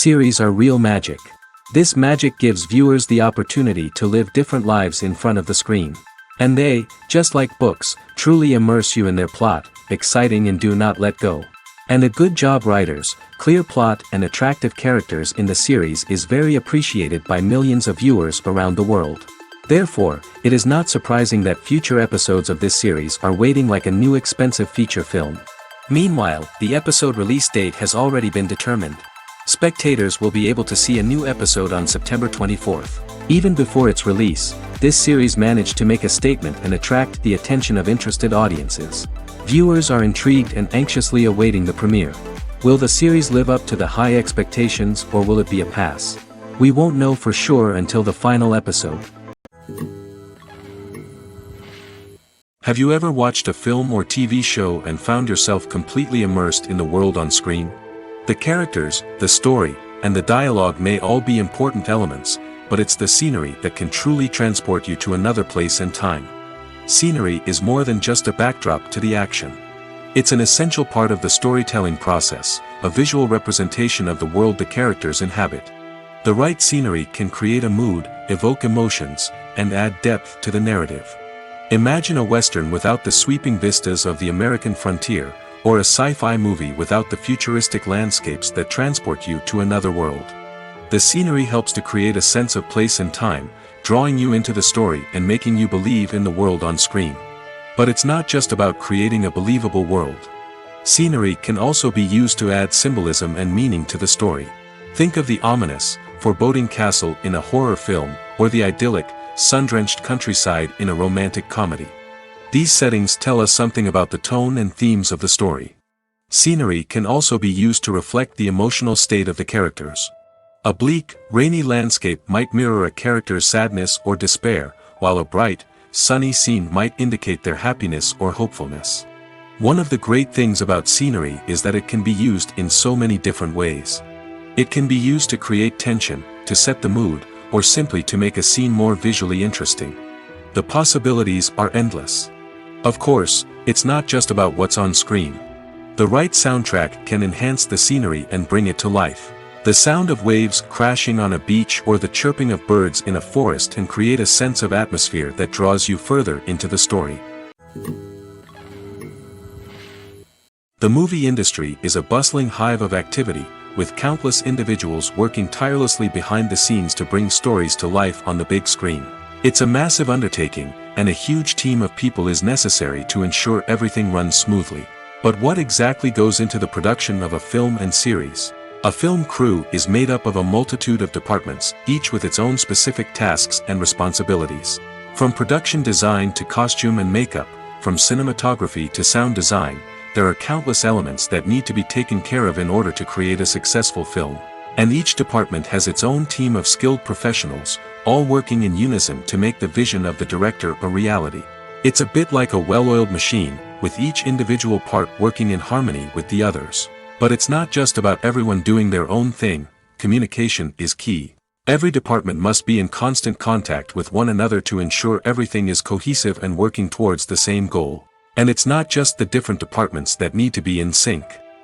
Series are real magic. This magic gives viewers the opportunity to live different lives in front of the screen. And they, just like books, truly immerse you in their plot, exciting and do not let go. And a good job writers, clear plot and attractive characters in the series is very appreciated by millions of viewers around the world. Therefore, it is not surprising that future episodes of this series are waiting like a new expensive feature film. Meanwhile, the episode release date has already been determined. Spectators will be able to see a new episode on September 24th. Even before its release, this series managed to make a statement and attract the attention of interested audiences. Viewers are intrigued and anxiously awaiting the premiere. Will the series live up to the high expectations or will it be a pass? We won't know for sure until the final episode. Have you ever watched a film or TV show and found yourself completely immersed in the world on screen? The characters, the story, and the dialogue may all be important elements, but it's the scenery that can truly transport you to another place and time. Scenery is more than just a backdrop to the action. It's an essential part of the storytelling process, a visual representation of the world the characters inhabit. The right scenery can create a mood, evoke emotions, and add depth to the narrative. Imagine a Western without the sweeping vistas of the American frontier, or a sci-fi movie without the futuristic landscapes that transport you to another world. The scenery helps to create a sense of place and time, drawing you into the story and making you believe in the world on screen. But it's not just about creating a believable world. Scenery can also be used to add symbolism and meaning to the story. Think of the ominous, foreboding castle in a horror film, or the idyllic, sun-drenched countryside in a romantic comedy. These settings tell us something about the tone and themes of the story. Scenery can also be used to reflect the emotional state of the characters. A bleak, rainy landscape might mirror a character's sadness or despair, while a bright, sunny scene might indicate their happiness or hopefulness. One of the great things about scenery is that it can be used in so many different ways. It can be used to create tension, to set the mood, or simply to make a scene more visually interesting. The possibilities are endless. Of course, it's not just about what's on screen. The right soundtrack can enhance the scenery and bring it to life. The sound of waves crashing on a beach or the chirping of birds in a forest can create a sense of atmosphere that draws you further into the story. The movie industry is a bustling hive of activity, with countless individuals working tirelessly behind the scenes to bring stories to life on the big screen. It's a massive undertaking, and a huge team of people is necessary to ensure everything runs smoothly. But what exactly goes into the production of a film and series? A film crew is made up of a multitude of departments, each with its own specific tasks and responsibilities. From production design to costume and makeup, from cinematography to sound design, there are countless elements that need to be taken care of in order to create a successful film. And each department has its own team of skilled professionals, all working in unison to make the vision of the director a reality. It's a bit like a well-oiled machine, with each individual part working in harmony with the others. But it's not just about everyone doing their own thing. Communication is key. Every department must be in constant contact with one another to ensure everything is cohesive and working towards the same goal. And it's not just the different departments that need to be in sync.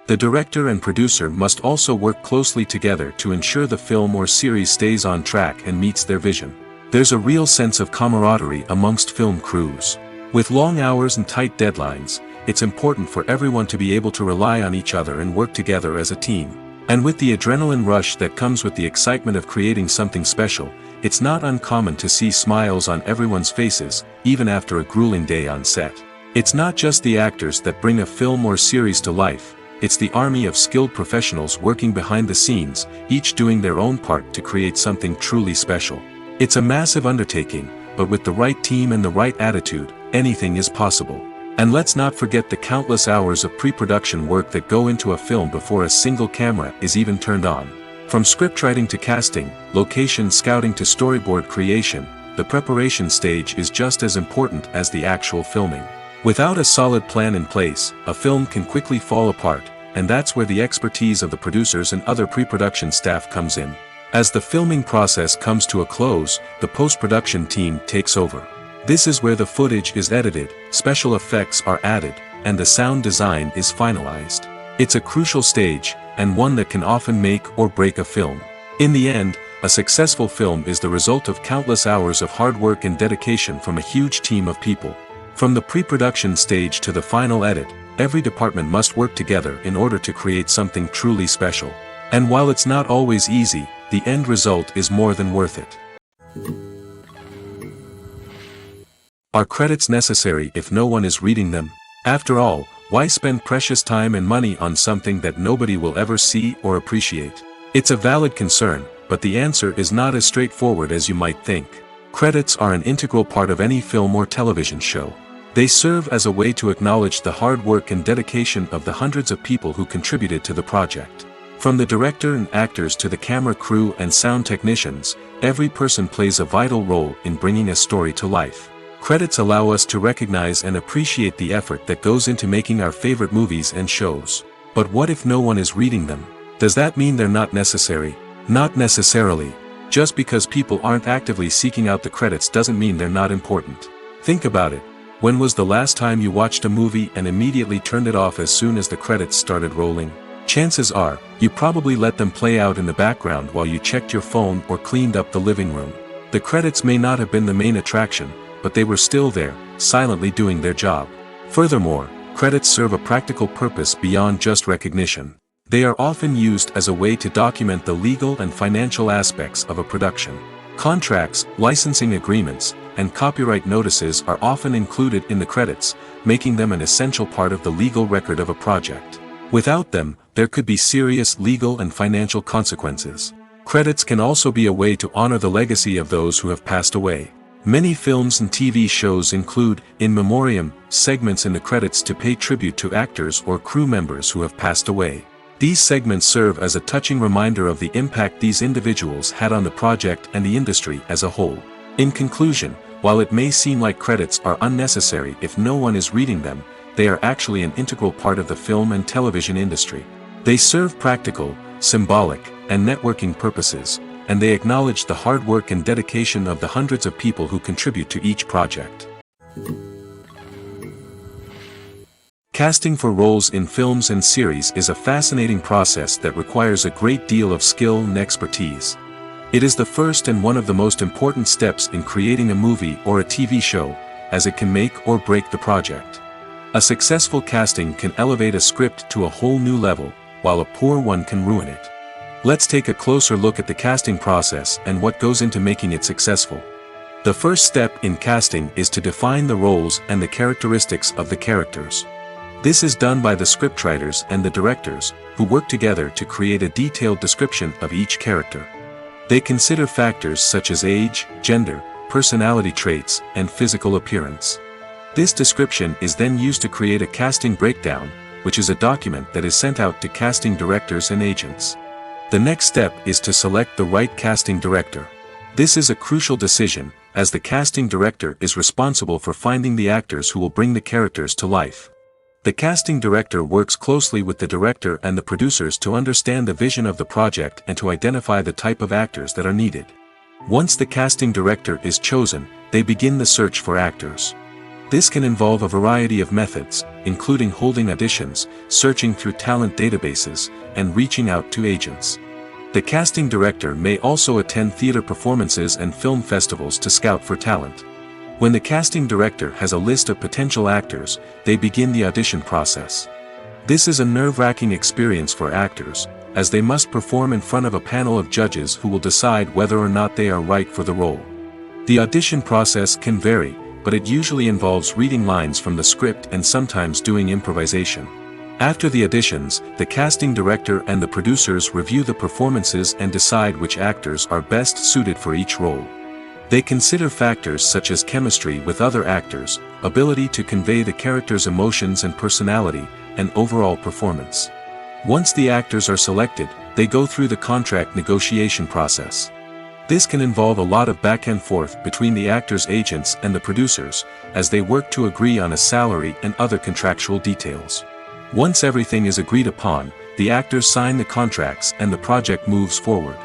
The director and producer must also work closely together to ensure the film or series stays on track and meets their vision. There's a real sense of camaraderie amongst film crews. With long hours and tight deadlines, it's important for everyone to be able to rely on each other and work together as a team. And with the adrenaline rush that comes with the excitement of creating something special, it's not uncommon to see smiles on everyone's faces, even after a grueling day on set. It's not just the actors that bring a film or series to life, it's the army of skilled professionals working behind the scenes, each doing their own part to create something truly special. It's a massive undertaking, but with the right team and the right attitude, anything is possible. And let's not forget the countless hours of pre-production work that go into a film before a single camera is even turned on. From scriptwriting to casting, location scouting to storyboard creation, the preparation stage is just as important as the actual filming. Without a solid plan in place, a film can quickly fall apart, and that's where the expertise of the producers and other pre-production staff comes in. As the filming process comes to a close, the post-production team takes over. This is where the footage is edited, special effects are added, and the sound design is finalized. It's a crucial stage, and one that can often make or break a film. In the end, a successful film is the result of countless hours of hard work and dedication from a huge team of people. From the pre-production stage to the final edit, every department must work together in order to create something truly special. And while it's not always easy, the end result is more than worth it. Are credits necessary if no one is reading them? After all, why spend precious time and money on something that nobody will ever see or appreciate? It's a valid concern, but the answer is not as straightforward as you might think. Credits are an integral part of any film or television show. They serve as a way to acknowledge the hard work and dedication of the hundreds of people who contributed to the project. From the director and actors to the camera crew and sound technicians, every person plays a vital role in bringing a story to life. Credits allow us to recognize and appreciate the effort that goes into making our favorite movies and shows. But what if no one is reading them? Does that mean they're not necessary? Not necessarily. Just because people aren't actively seeking out the credits doesn't mean they're not important. Think about it. When was the last time you watched a movie and immediately turned it off as soon as the credits started rolling? Chances are, you probably let them play out in the background while you checked your phone or cleaned up the living room. The credits may not have been the main attraction, but they were still there, silently doing their job. Furthermore, credits serve a practical purpose beyond just recognition. They are often used as a way to document the legal and financial aspects of a production. Contracts, licensing agreements, and copyright notices are often included in the credits, making them an essential part of the legal record of a project. Without them, there could be serious legal and financial consequences. Credits can also be a way to honor the legacy of those who have passed away. Many films and TV shows include, in memoriam, segments in the credits to pay tribute to actors or crew members who have passed away. These segments serve as a touching reminder of the impact these individuals had on the project and the industry as a whole. In conclusion, while it may seem like credits are unnecessary if no one is reading them, they are actually an integral part of the film and television industry. They serve practical, symbolic, and networking purposes, and they acknowledge the hard work and dedication of the hundreds of people who contribute to each project. Casting for roles in films and series is a fascinating process that requires a great deal of skill and expertise. It is the first and one of the most important steps in creating a movie or a TV show, as it can make or break the project. A successful casting can elevate a script to a whole new level, while a poor one can ruin it. Let's take a closer look at the casting process and what goes into making it successful. The first step in casting is to define the roles and the characteristics of the characters. This is done by the scriptwriters and the directors, who work together to create a detailed description of each character. They consider factors such as age, gender, personality traits, and physical appearance. This description is then used to create a casting breakdown, which is a document that is sent out to casting directors and agents. The next step is to select the right casting director. This is a crucial decision, as the casting director is responsible for finding the actors who will bring the characters to life. The casting director works closely with the director and the producers to understand the vision of the project and to identify the type of actors that are needed. Once the casting director is chosen, they begin the search for actors. This can involve a variety of methods, including holding auditions, searching through talent databases, and reaching out to agents. The casting director may also attend theater performances and film festivals to scout for talent. When the casting director has a list of potential actors, they begin the audition process. This is a nerve-wracking experience for actors, as they must perform in front of a panel of judges who will decide whether or not they are right for the role. The audition process can vary, but it usually involves reading lines from the script and sometimes doing improvisation. After the auditions, the casting director and the producers review the performances and decide which actors are best suited for each role. They consider factors such as chemistry with other actors, ability to convey the character's emotions and personality, and overall performance. Once the actors are selected, they go through the contract negotiation process. This can involve a lot of back and forth between the actors' agents and the producers, as they work to agree on a salary and other contractual details. Once everything is agreed upon, the actors sign the contracts and the project moves forward.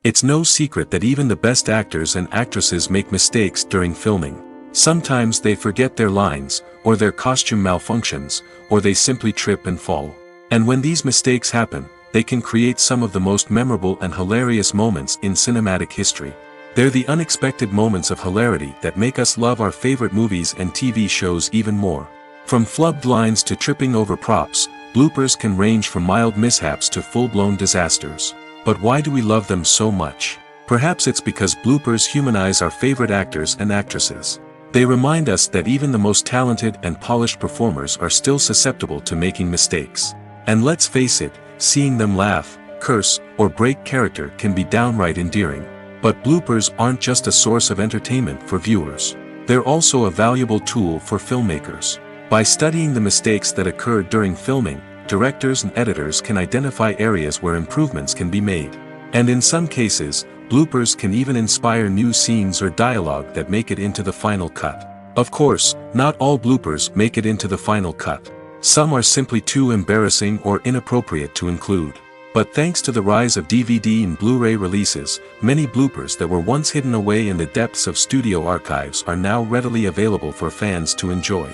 It's no secret that even the best actors and actresses make mistakes during filming. Sometimes they forget their lines, or their costume malfunctions, or they simply trip and fall. And when these mistakes happen, they can create some of the most memorable and hilarious moments in cinematic history. They're the unexpected moments of hilarity that make us love our favorite movies and TV shows even more. From flubbed lines to tripping over props, bloopers can range from mild mishaps to full-blown disasters. But why do we love them so much? Perhaps it's because bloopers humanize our favorite actors and actresses. They remind us that even the most talented and polished performers are still susceptible to making mistakes. And let's face it, seeing them laugh, curse, or break character can be downright endearing. But bloopers aren't just a source of entertainment for viewers. They're also a valuable tool for filmmakers. By studying the mistakes that occurred during filming, directors and editors can identify areas where improvements can be made. And in some cases, bloopers can even inspire new scenes or dialogue that make it into the final cut. Of course, not all bloopers make it into the final cut. Some are simply too embarrassing or inappropriate to include. But thanks to the rise of DVD and Blu-ray releases, many bloopers that were once hidden away in the depths of studio archives are now readily available for fans to enjoy.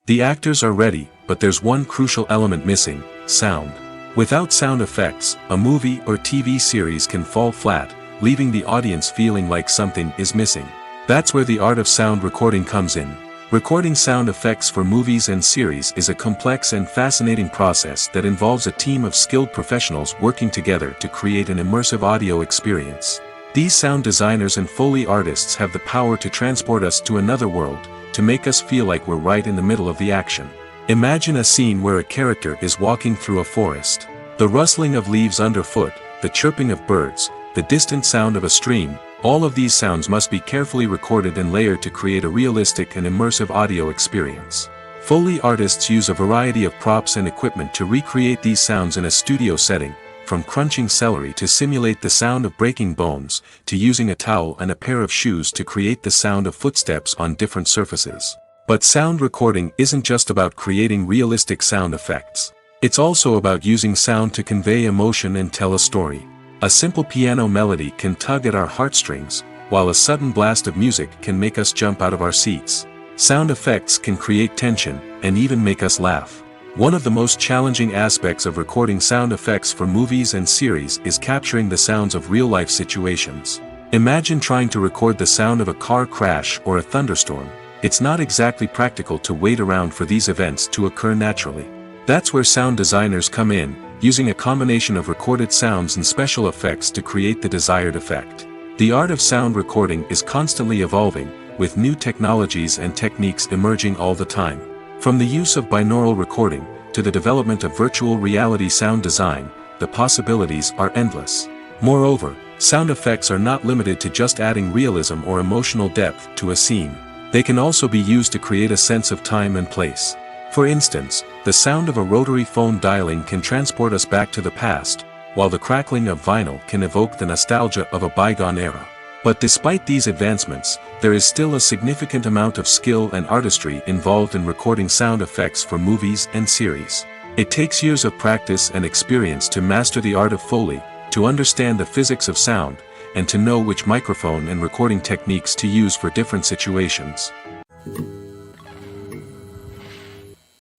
The actors are ready, but there's one crucial element missing: sound. Without sound effects, a movie or TV series can fall flat, leaving the audience feeling like something is missing. That's where the art of sound recording comes in. Recording sound effects for movies and series is a complex and fascinating process that involves a team of skilled professionals working together to create an immersive audio experience. These sound designers and Foley artists have the power to transport us to another world, to make us feel like we're right in the middle of the action. Imagine a scene where a character is walking through a forest. The rustling of leaves underfoot, the chirping of birds, the distant sound of a stream, all of these sounds must be carefully recorded and layered to create a realistic and immersive audio experience. Foley artists use a variety of props and equipment to recreate these sounds in a studio setting, from crunching celery to simulate the sound of breaking bones, to using a towel and a pair of shoes to create the sound of footsteps on different surfaces. But sound recording isn't just about creating realistic sound effects. It's also about using sound to convey emotion and tell a story. A simple piano melody can tug at our heartstrings, while a sudden blast of music can make us jump out of our seats. Sound effects can create tension, and even make us laugh. One of the most challenging aspects of recording sound effects for movies and series is capturing the sounds of real-life situations. Imagine trying to record the sound of a car crash or a thunderstorm. It's not exactly practical to wait around for these events to occur naturally. That's where sound designers come in, using a combination of recorded sounds and special effects to create the desired effect. The art of sound recording is constantly evolving, with new technologies and techniques emerging all the time. From the use of binaural recording, to the development of virtual reality sound design, the possibilities are endless. Moreover, sound effects are not limited to just adding realism or emotional depth to a scene. They can also be used to create a sense of time and place. For instance, the sound of a rotary phone dialing can transport us back to the past, while the crackling of vinyl can evoke the nostalgia of a bygone era. But despite these advancements, there is still a significant amount of skill and artistry involved in recording sound effects for movies and series. It takes years of practice and experience to master the art of Foley, to understand the physics of sound, and to know which microphone and recording techniques to use for different situations.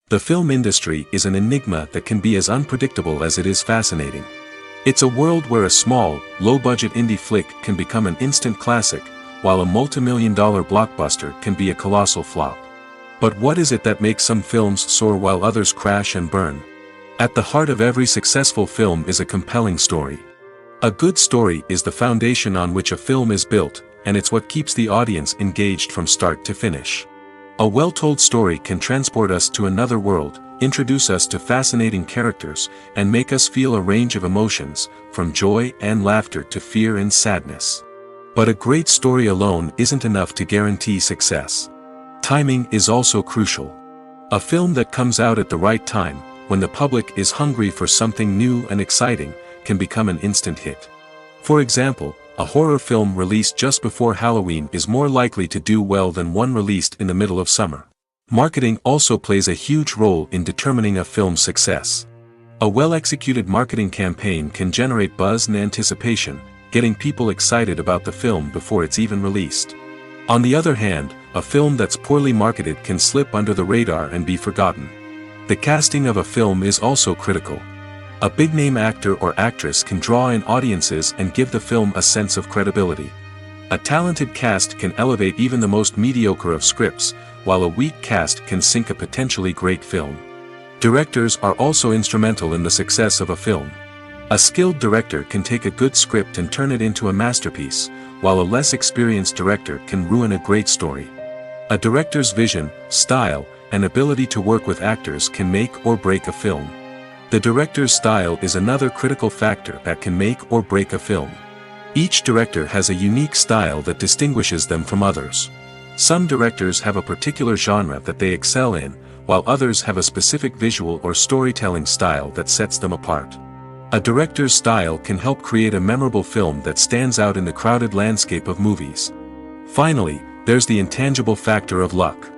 The film industry is an enigma that can be as unpredictable as it is fascinating. It's a world where a small, low-budget indie flick can become an instant classic, while a multi-million-dollar blockbuster can be a colossal flop. But what is it that makes some films soar while others crash and burn? At the heart of every successful film is a compelling story. A good story is the foundation on which a film is built, and it's what keeps the audience engaged from start to finish. A well-told story can transport us to another world, introduce us to fascinating characters, and make us feel a range of emotions, from joy and laughter to fear and sadness. But a great story alone isn't enough to guarantee success. Timing is also crucial. A film that comes out at the right time, when the public is hungry for something new and exciting, can become an instant hit. For example, a horror film released just before Halloween is more likely to do well than one released in the middle of summer. Marketing also plays a huge role in determining a film's success. A well-executed marketing campaign can generate buzz and anticipation, getting people excited about the film before it's even released. On the other hand, a film that's poorly marketed can slip under the radar and be forgotten. The casting of a film is also critical. A big-name actor or actress can draw in audiences and give the film a sense of credibility. A talented cast can elevate even the most mediocre of scripts, while a weak cast can sink a potentially great film. Directors are also instrumental in the success of a film. A skilled director can take a good script and turn it into a masterpiece, while a less experienced director can ruin a great story. A director's vision, style, and ability to work with actors can make or break a film. The director's style is another critical factor that can make or break a film. Each director has a unique style that distinguishes them from others. Some directors have a particular genre that they excel in, while others have a specific visual or storytelling style that sets them apart. A director's style can help create a memorable film that stands out in the crowded landscape of movies. Finally, there's the intangible factor of luck.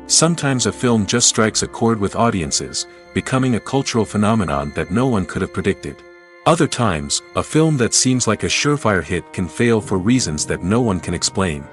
Sometimes a film just strikes a chord with audiences, becoming a cultural phenomenon that no one could have predicted. Other times, a film that seems like a surefire hit can fail for reasons that no one can explain.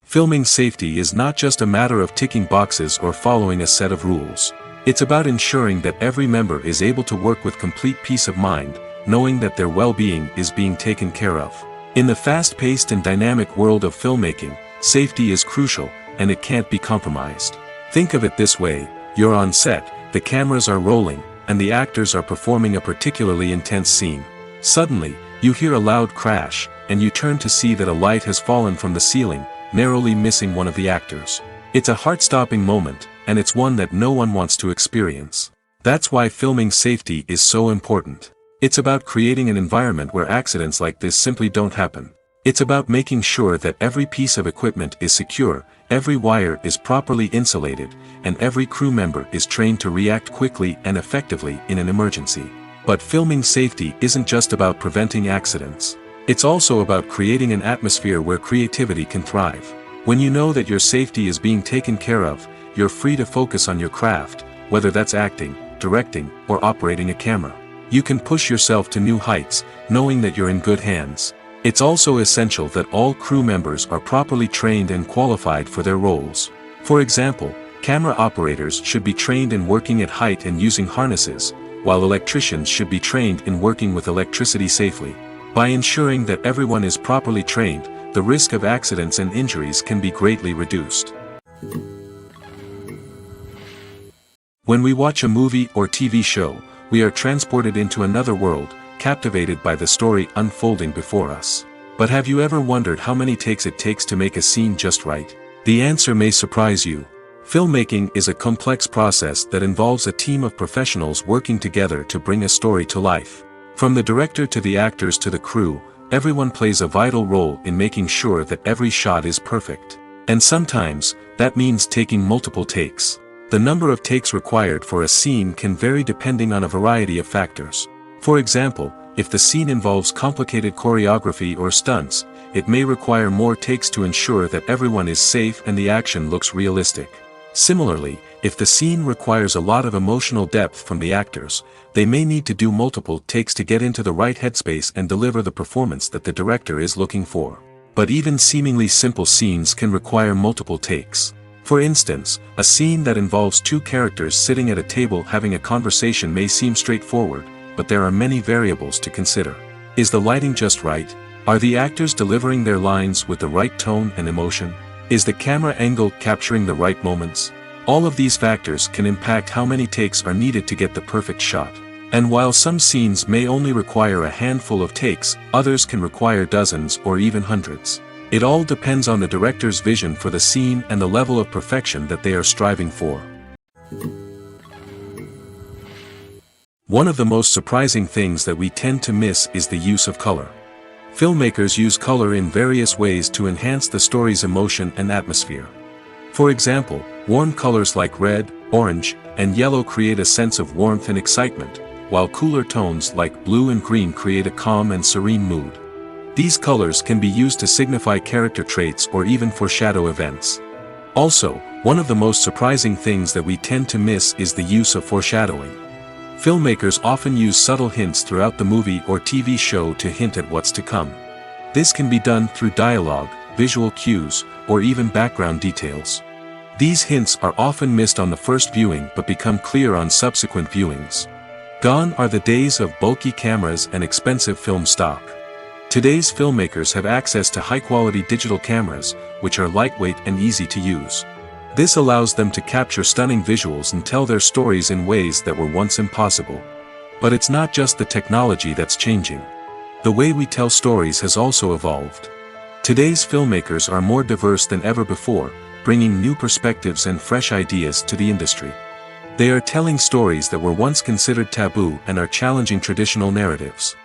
Filming safety is not just a matter of ticking boxes or following a set of rules. It's about ensuring that every member is able to work with complete peace of mind, knowing that their well-being is being taken care of. In the fast-paced and dynamic world of filmmaking, safety is crucial, and it can't be compromised. Think of it this way: you're on set, the cameras are rolling, and the actors are performing a particularly intense scene. Suddenly, you hear a loud crash, and you turn to see that a light has fallen from the ceiling, narrowly missing one of the actors. It's a heart-stopping moment, and it's one that no one wants to experience. That's why filming safety is so important. It's about creating an environment where accidents like this simply don't happen. It's about making sure that every piece of equipment is secure, every wire is properly insulated, and every crew member is trained to react quickly and effectively in an emergency. But filming safety isn't just about preventing accidents. It's also about creating an atmosphere where creativity can thrive. When you know that your safety is being taken care of, you're free to focus on your craft, whether that's acting, directing, or operating a camera. You can push yourself to new heights, knowing that you're in good hands. It's also essential that all crew members are properly trained and qualified for their roles. For example, camera operators should be trained in working at height and using harnesses, while electricians should be trained in working with electricity safely. By ensuring that everyone is properly trained, the risk of accidents and injuries can be greatly reduced. When we watch a movie or TV show, we are transported into another world, captivated by the story unfolding before us. But have you ever wondered how many takes it takes to make a scene just right? The answer may surprise you. Filmmaking is a complex process that involves a team of professionals working together to bring a story to life. From the director to the actors to the crew, everyone plays a vital role in making sure that every shot is perfect. And sometimes, that means taking multiple takes. The number of takes required for a scene can vary depending on a variety of factors. For example, if the scene involves complicated choreography or stunts, it may require more takes to ensure that everyone is safe and the action looks realistic. Similarly, if the scene requires a lot of emotional depth from the actors, they may need to do multiple takes to get into the right headspace and deliver the performance that the director is looking for. But even seemingly simple scenes can require multiple takes. For instance, a scene that involves two characters sitting at a table having a conversation may seem straightforward, but there are many variables to consider. Is the lighting just right? Are the actors delivering their lines with the right tone and emotion? Is the camera angle capturing the right moments? All of these factors can impact how many takes are needed to get the perfect shot. And while some scenes may only require a handful of takes, others can require dozens or even hundreds. It all depends on the director's vision for the scene and the level of perfection that they are striving for. One of the most surprising things that we tend to miss is the use of color. Filmmakers use color in various ways to enhance the story's emotion and atmosphere. For example, warm colors like red, orange, and yellow create a sense of warmth and excitement, while cooler tones like blue and green create a calm and serene mood. These colors can be used to signify character traits or even foreshadow events. Also, one of the most surprising things that we tend to miss is the use of foreshadowing. Filmmakers often use subtle hints throughout the movie or TV show to hint at what's to come. This can be done through dialogue, visual cues, or even background details. These hints are often missed on the first viewing but become clear on subsequent viewings. Gone are the days of bulky cameras and expensive film stock. Today's filmmakers have access to high-quality digital cameras, which are lightweight and easy to use. This allows them to capture stunning visuals and tell their stories in ways that were once impossible. But it's not just the technology that's changing. The way we tell stories has also evolved. Today's filmmakers are more diverse than ever before, bringing new perspectives and fresh ideas to the industry. They are telling stories that were once considered taboo and are challenging traditional narratives.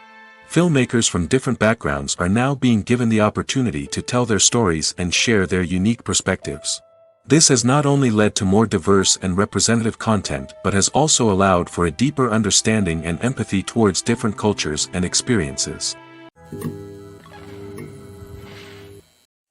Filmmakers from different backgrounds are now being given the opportunity to tell their stories and share their unique perspectives. This has not only led to more diverse and representative content but has also allowed for a deeper understanding and empathy towards different cultures and experiences.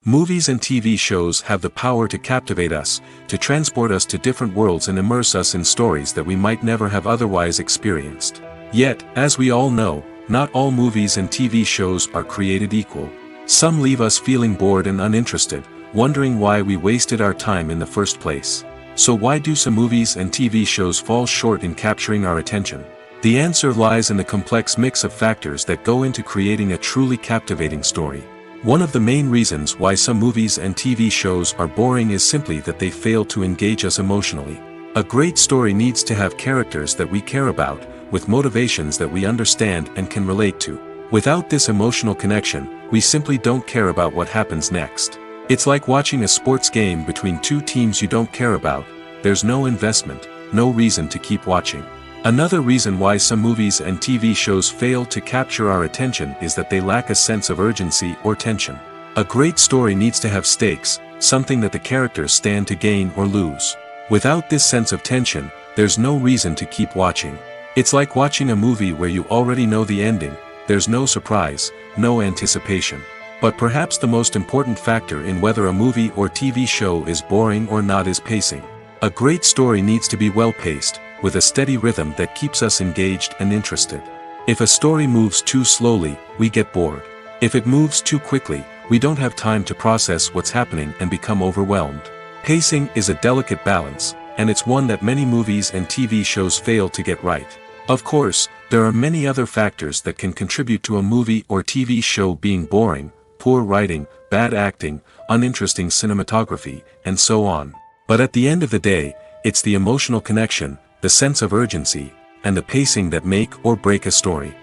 Movies and TV shows have the power to captivate us, to transport us to different worlds and immerse us in stories that we might never have otherwise experienced. Yet, as we all know, not all movies and TV shows are created equal. Some leave us feeling bored and uninterested, wondering why we wasted our time in the first place. So why do some movies and TV shows fall short in capturing our attention? The answer lies in the complex mix of factors that go into creating a truly captivating story. One of the main reasons why some movies and TV shows are boring is simply that they fail to engage us emotionally. A great story needs to have characters that we care about, with motivations that we understand and can relate to. Without this emotional connection, we simply don't care about what happens next. It's like watching a sports game between two teams you don't care about. There's no investment, no reason to keep watching. Another reason why some movies and TV shows fail to capture our attention is that they lack a sense of urgency or tension. A great story needs to have stakes, something that the characters stand to gain or lose. Without this sense of tension, there's no reason to keep watching. It's like watching a movie where you already know the ending. There's no surprise, no anticipation. But perhaps the most important factor in whether a movie or TV show is boring or not is pacing. A great story needs to be well-paced, with a steady rhythm that keeps us engaged and interested. If a story moves too slowly, we get bored. If it moves too quickly, we don't have time to process what's happening and become overwhelmed. Pacing is a delicate balance, and it's one that many movies and TV shows fail to get right. Of course, there are many other factors that can contribute to a movie or TV show being boring: poor writing, bad acting, uninteresting cinematography, and so on. But at the end of the day, it's the emotional connection, the sense of urgency, and the pacing that make or break a story.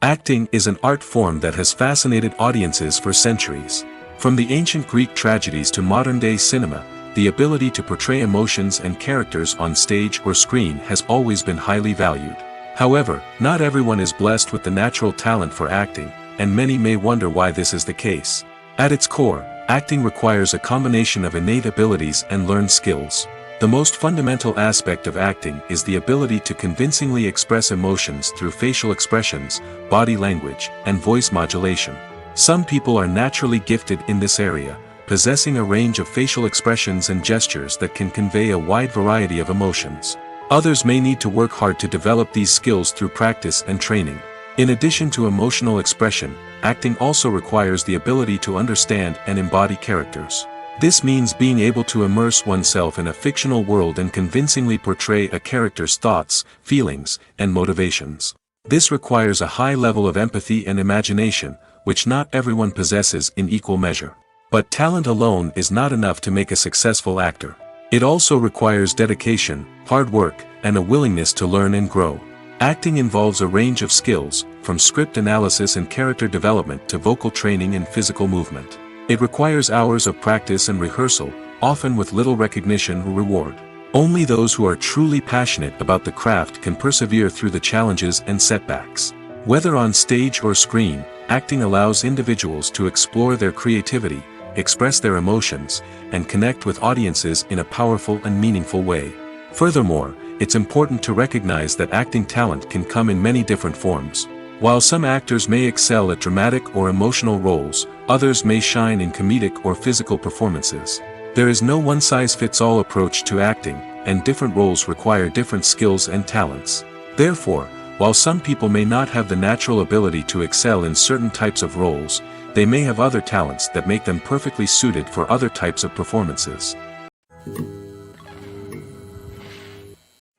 Acting is an art form that has fascinated audiences for centuries. From the ancient Greek tragedies to modern-day cinema, the ability to portray emotions and characters on stage or screen has always been highly valued. However, not everyone is blessed with the natural talent for acting, and many may wonder why this is the case. At its core, acting requires a combination of innate abilities and learned skills. The most fundamental aspect of acting is the ability to convincingly express emotions through facial expressions, body language, and voice modulation. Some people are naturally gifted in this area, possessing a range of facial expressions and gestures that can convey a wide variety of emotions. Others may need to work hard to develop these skills through practice and training. In addition to emotional expression, acting also requires the ability to understand and embody characters. This means being able to immerse oneself in a fictional world and convincingly portray a character's thoughts, feelings, and motivations. This requires a high level of empathy and imagination, which not everyone possesses in equal measure. But talent alone is not enough to make a successful actor. It also requires dedication, hard work, and a willingness to learn and grow. Acting involves a range of skills, from script analysis and character development to vocal training and physical movement. It requires hours of practice and rehearsal, often with little recognition or reward. Only those who are truly passionate about the craft can persevere through the challenges and setbacks. Whether on stage or screen, acting allows individuals to explore their creativity, express their emotions, and connect with audiences in a powerful and meaningful way. Furthermore, it's important to recognize that acting talent can come in many different forms. While some actors may excel at dramatic or emotional roles, others may shine in comedic or physical performances. There is no one-size-fits-all approach to acting, and different roles require different skills and talents. Therefore, while some people may not have the natural ability to excel in certain types of roles, they may have other talents that make them perfectly suited for other types of performances.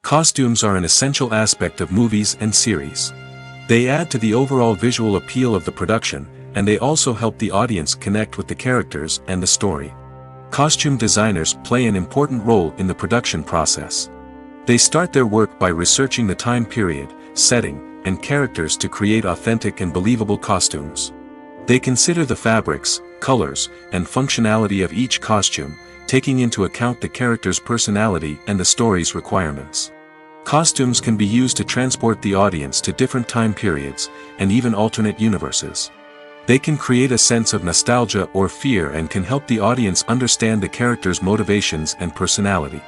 Costumes are an essential aspect of movies and series. They add to the overall visual appeal of the production, and they also help the audience connect with the characters and the story. Costume designers play an important role in the production process. They start their work by researching the time period, setting, and characters to create authentic and believable costumes. They consider the fabrics, colors, and functionality of each costume, taking into account the character's personality and the story's requirements. Costumes can be used to transport the audience to different time periods, and even alternate universes. They can create a sense of nostalgia or fear and can help the audience understand the character's motivations and personality.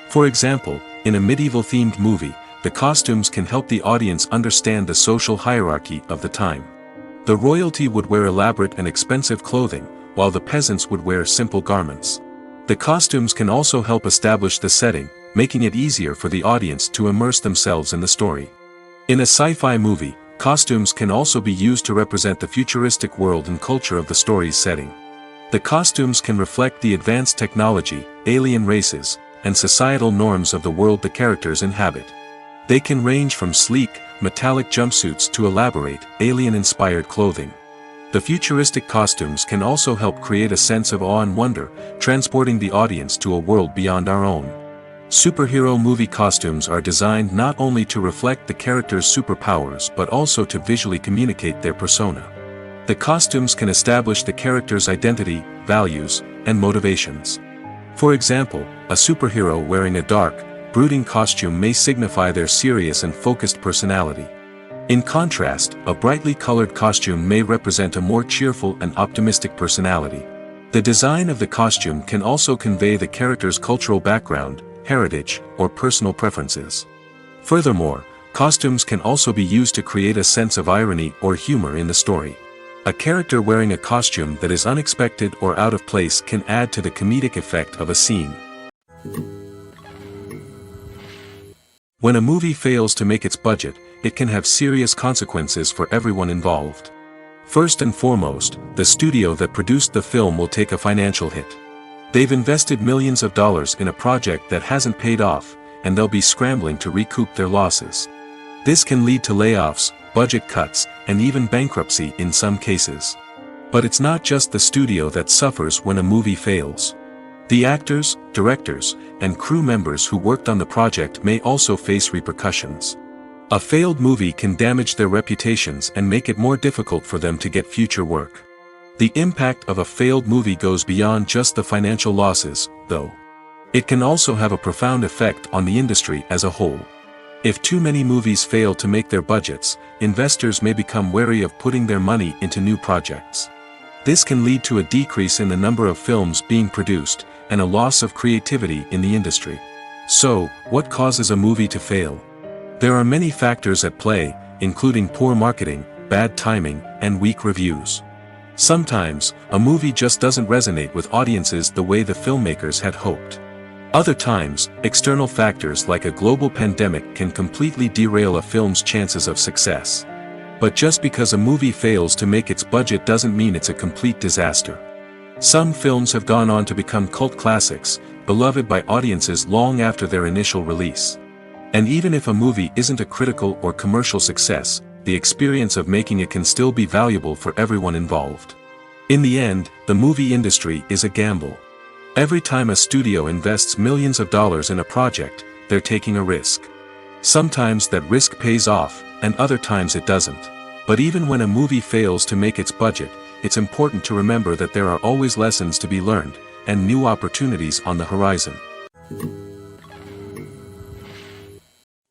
For example, in a medieval-themed movie, the costumes can help the audience understand the social hierarchy of the time. The royalty would wear elaborate and expensive clothing, while the peasants would wear simple garments. The costumes can also help establish the setting, making it easier for the audience to immerse themselves in the story. In a sci-fi movie, costumes can also be used to represent the futuristic world and culture of the story's setting. The costumes can reflect the advanced technology, alien races, and societal norms of the world the characters inhabit. They can range from sleek, metallic jumpsuits to elaborate, alien-inspired clothing. The futuristic costumes can also help create a sense of awe and wonder, transporting the audience to a world beyond our own. Superhero movie costumes are designed not only to reflect the character's superpowers but also to visually communicate their persona. The costumes can establish the character's identity, values, and motivations. For example, a superhero wearing a dark, brooding costume may signify their serious and focused personality. In contrast, a brightly colored costume may represent a more cheerful and optimistic personality. The design of the costume can also convey the character's cultural background, heritage, or personal preferences. Furthermore, costumes can also be used to create a sense of irony or humor in the story. A character wearing a costume that is unexpected or out of place can add to the comedic effect of a scene. When a movie fails to make its budget, it can have serious consequences for everyone involved. First and foremost, the studio that produced the film will take a financial hit. They've invested millions of dollars in a project that hasn't paid off, and they'll be scrambling to recoup their losses. This can lead to layoffs, budget cuts, and even bankruptcy in some cases. But it's not just the studio that suffers when a movie fails. The actors, directors, and crew members who worked on the project may also face repercussions. A failed movie can damage their reputations and make it more difficult for them to get future work. The impact of a failed movie goes beyond just the financial losses, though. It can also have a profound effect on the industry as a whole. If too many movies fail to make their budgets, investors may become wary of putting their money into new projects. This can lead to a decrease in the number of films being produced, and a loss of creativity in the industry. So, what causes a movie to fail? There are many factors at play, including poor marketing, bad timing, and weak reviews. Sometimes, a movie just doesn't resonate with audiences the way the filmmakers had hoped. Other times, external factors like a global pandemic can completely derail a film's chances of success. But just because a movie fails to make its budget doesn't mean it's a complete disaster. Some films have gone on to become cult classics, beloved by audiences long after their initial release. And even if a movie isn't a critical or commercial success, the experience of making it can still be valuable for everyone involved. In the end, the movie industry is a gamble. Every time a studio invests millions of dollars in a project, they're taking a risk. Sometimes that risk pays off, and other times it doesn't. But even when a movie fails to make its budget, it's important to remember that there are always lessons to be learned, and new opportunities on the horizon.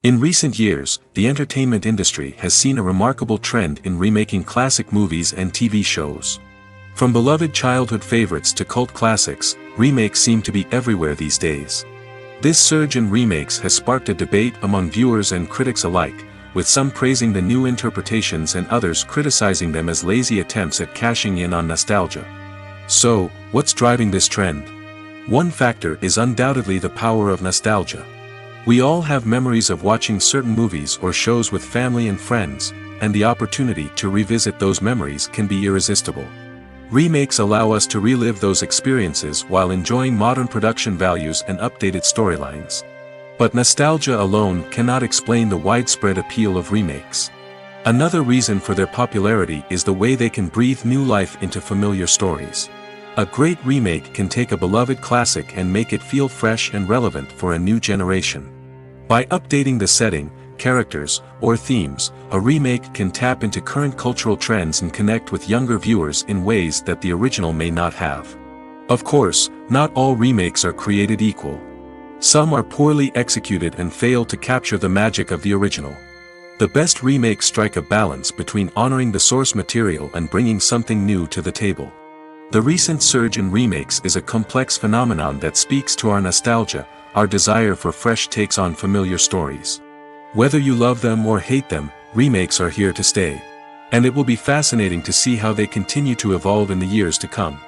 In recent years, the entertainment industry has seen a remarkable trend in remaking classic movies and TV shows. From beloved childhood favorites to cult classics, remakes seem to be everywhere these days. This surge in remakes has sparked a debate among viewers and critics alike, with some praising the new interpretations and others criticizing them as lazy attempts at cashing in on nostalgia. So, what's driving this trend? One factor is undoubtedly the power of nostalgia. We all have memories of watching certain movies or shows with family and friends, and the opportunity to revisit those memories can be irresistible. Remakes allow us to relive those experiences while enjoying modern production values and updated storylines. But nostalgia alone cannot explain the widespread appeal of remakes. Another reason for their popularity is the way they can breathe new life into familiar stories. A great remake can take a beloved classic and make it feel fresh and relevant for a new generation. By updating the setting, characters, or themes, a remake can tap into current cultural trends and connect with younger viewers in ways that the original may not have. Of course, not all remakes are created equal. Some are poorly executed and fail to capture the magic of the original. The best remakes strike a balance between honoring the source material and bringing something new to the table. The recent surge in remakes is a complex phenomenon that speaks to our nostalgia, our desire for fresh takes on familiar stories. Whether you love them or hate them, remakes are here to stay. And it will be fascinating to see how they continue to evolve in the years to come.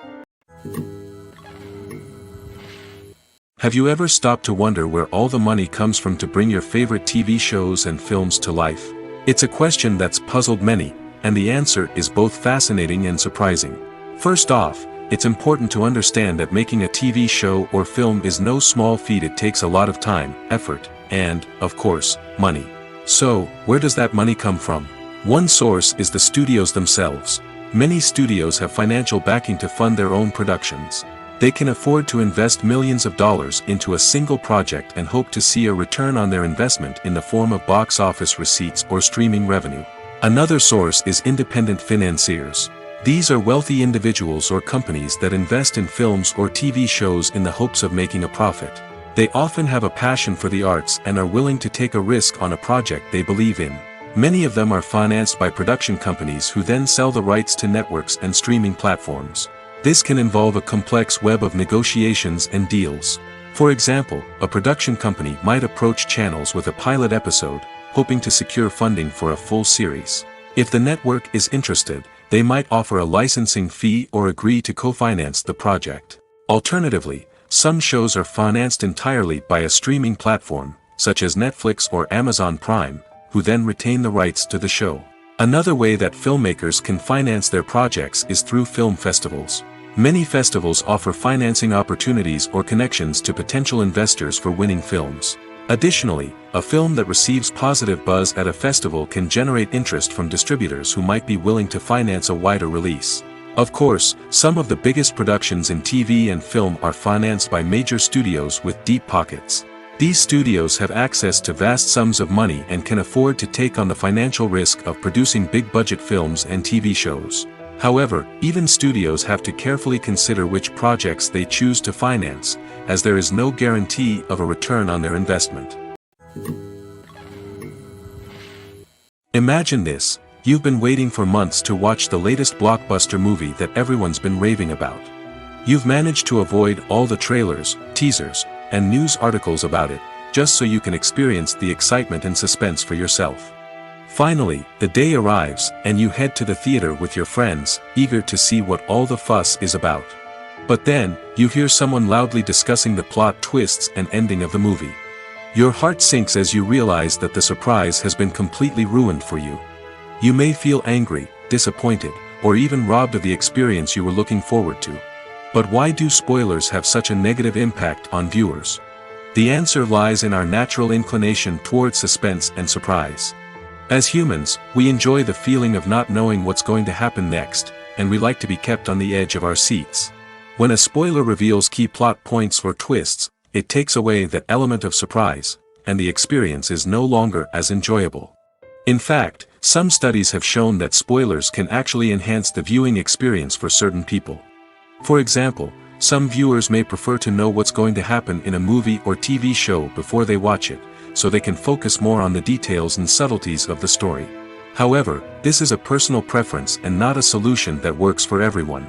Have you ever stopped to wonder where all the money comes from to bring your favorite TV shows and films to life? It's a question that's puzzled many, and the answer is both fascinating and surprising. First off, it's important to understand that making a TV show or film is no small feat. It takes a lot of time, effort, and, of course, money. So, where does that money come from? One source is the studios themselves. Many studios have financial backing to fund their own productions. They can afford to invest millions of dollars into a single project and hope to see a return on their investment in the form of box office receipts or streaming revenue. Another source is independent financiers. These are wealthy individuals or companies that invest in films or TV shows in the hopes of making a profit. They often have a passion for the arts and are willing to take a risk on a project they believe in. Many of them are financed by production companies who then sell the rights to networks and streaming platforms. This can involve a complex web of negotiations and deals. For example, a production company might approach channels with a pilot episode, hoping to secure funding for a full series. If the network is interested, they might offer a licensing fee or agree to co-finance the project. Alternatively, some shows are financed entirely by a streaming platform, such as Netflix or Amazon Prime, who then retain the rights to the show. Another way that filmmakers can finance their projects is through film festivals. Many festivals offer financing opportunities or connections to potential investors for winning films. Additionally, a film that receives positive buzz at a festival can generate interest from distributors who might be willing to finance a wider release. Of course, some of the biggest productions in TV and film are financed by major studios with deep pockets. These studios have access to vast sums of money and can afford to take on the financial risk of producing big-budget films and TV shows. However, even studios have to carefully consider which projects they choose to finance, as there is no guarantee of a return on their investment. Imagine this: you've been waiting for months to watch the latest blockbuster movie that everyone's been raving about. You've managed to avoid all the trailers, teasers, and news articles about it, just so you can experience the excitement and suspense for yourself. Finally, the day arrives, and you head to the theater with your friends, eager to see what all the fuss is about. But then, you hear someone loudly discussing the plot twists and ending of the movie. Your heart sinks as you realize that the surprise has been completely ruined for you. You may feel angry, disappointed, or even robbed of the experience you were looking forward to. But why do spoilers have such a negative impact on viewers? The answer lies in our natural inclination toward suspense and surprise. As humans, we enjoy the feeling of not knowing what's going to happen next, and we like to be kept on the edge of our seats. When a spoiler reveals key plot points or twists, it takes away that element of surprise, and the experience is no longer as enjoyable. In fact, some studies have shown that spoilers can actually enhance the viewing experience for certain people. For example, some viewers may prefer to know what's going to happen in a movie or TV show before they watch it, so they can focus more on the details and subtleties of the story. However, this is a personal preference and not a solution that works for everyone.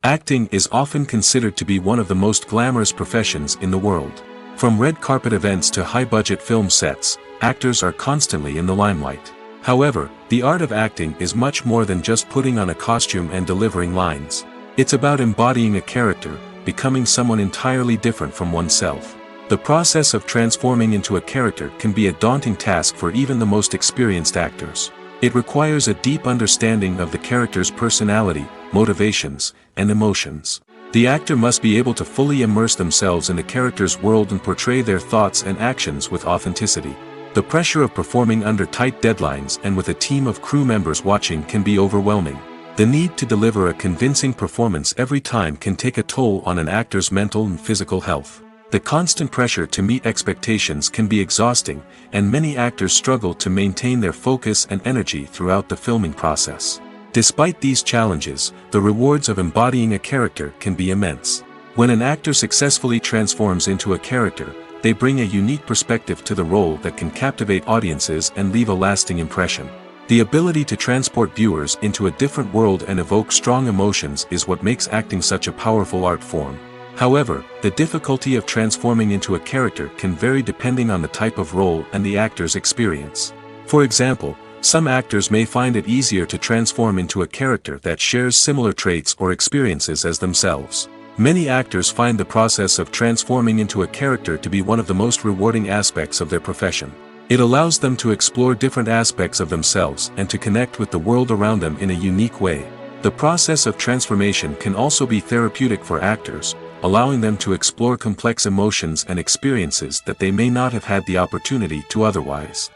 Acting is often considered to be one of the most glamorous professions in the world. From red carpet events to high-budget film sets, actors are constantly in the limelight. However, the art of acting is much more than just putting on a costume and delivering lines. It's about embodying a character, becoming someone entirely different from oneself. The process of transforming into a character can be a daunting task for even the most experienced actors. It requires a deep understanding of the character's personality, motivations, and emotions. The actor must be able to fully immerse themselves in the character's world and portray their thoughts and actions with authenticity. The pressure of performing under tight deadlines and with a team of crew members watching can be overwhelming. The need to deliver a convincing performance every time can take a toll on an actor's mental and physical health. The constant pressure to meet expectations can be exhausting, and many actors struggle to maintain their focus and energy throughout the filming process. Despite these challenges, the rewards of embodying a character can be immense. When an actor successfully transforms into a character, they bring a unique perspective to the role that can captivate audiences and leave a lasting impression. The ability to transport viewers into a different world and evoke strong emotions is what makes acting such a powerful art form. However, the difficulty of transforming into a character can vary depending on the type of role and the actor's experience. For example, some actors may find it easier to transform into a character that shares similar traits or experiences as themselves. Many actors find the process of transforming into a character to be one of the most rewarding aspects of their profession. It allows them to explore different aspects of themselves and to connect with the world around them in a unique way. The process of transformation can also be therapeutic for actors, allowing them to explore complex emotions and experiences that they may not have had the opportunity to otherwise.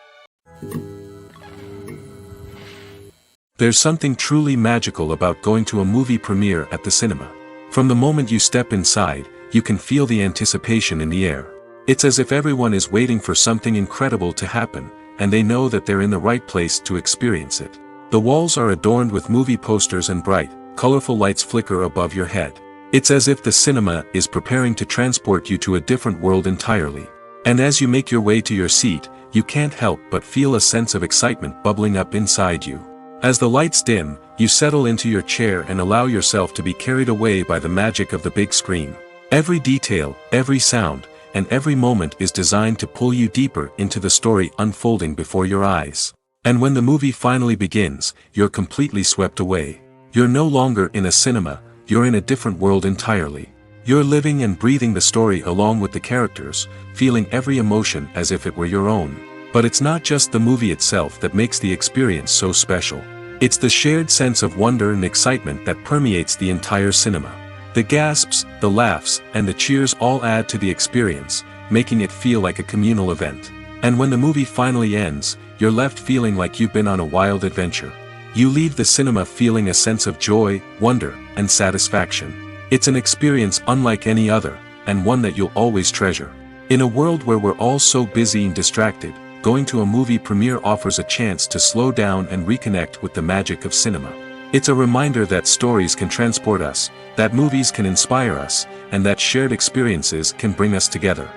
There's something truly magical about going to a movie premiere at the cinema. From the moment you step inside, you can feel the anticipation in the air. It's as if everyone is waiting for something incredible to happen, and they know that they're in the right place to experience it. The walls are adorned with movie posters and bright, colorful lights flicker above your head. It's as if the cinema is preparing to transport you to a different world entirely. And as you make your way to your seat, you can't help but feel a sense of excitement bubbling up inside you. As the lights dim, you settle into your chair and allow yourself to be carried away by the magic of the big screen. Every detail, every sound, and every moment is designed to pull you deeper into the story unfolding before your eyes. And when the movie finally begins, you're completely swept away. You're no longer in a cinema, you're in a different world entirely. You're living and breathing the story along with the characters, feeling every emotion as if it were your own. But it's not just the movie itself that makes the experience so special. It's the shared sense of wonder and excitement that permeates the entire cinema. The gasps, the laughs, and the cheers all add to the experience, making it feel like a communal event. And when the movie finally ends, you're left feeling like you've been on a wild adventure. You leave the cinema feeling a sense of joy, wonder, and satisfaction. It's an experience unlike any other, and one that you'll always treasure. In a world where we're all so busy and distracted, going to a movie premiere offers a chance to slow down and reconnect with the magic of cinema. It's a reminder that stories can transport us, that movies can inspire us, and that shared experiences can bring us together.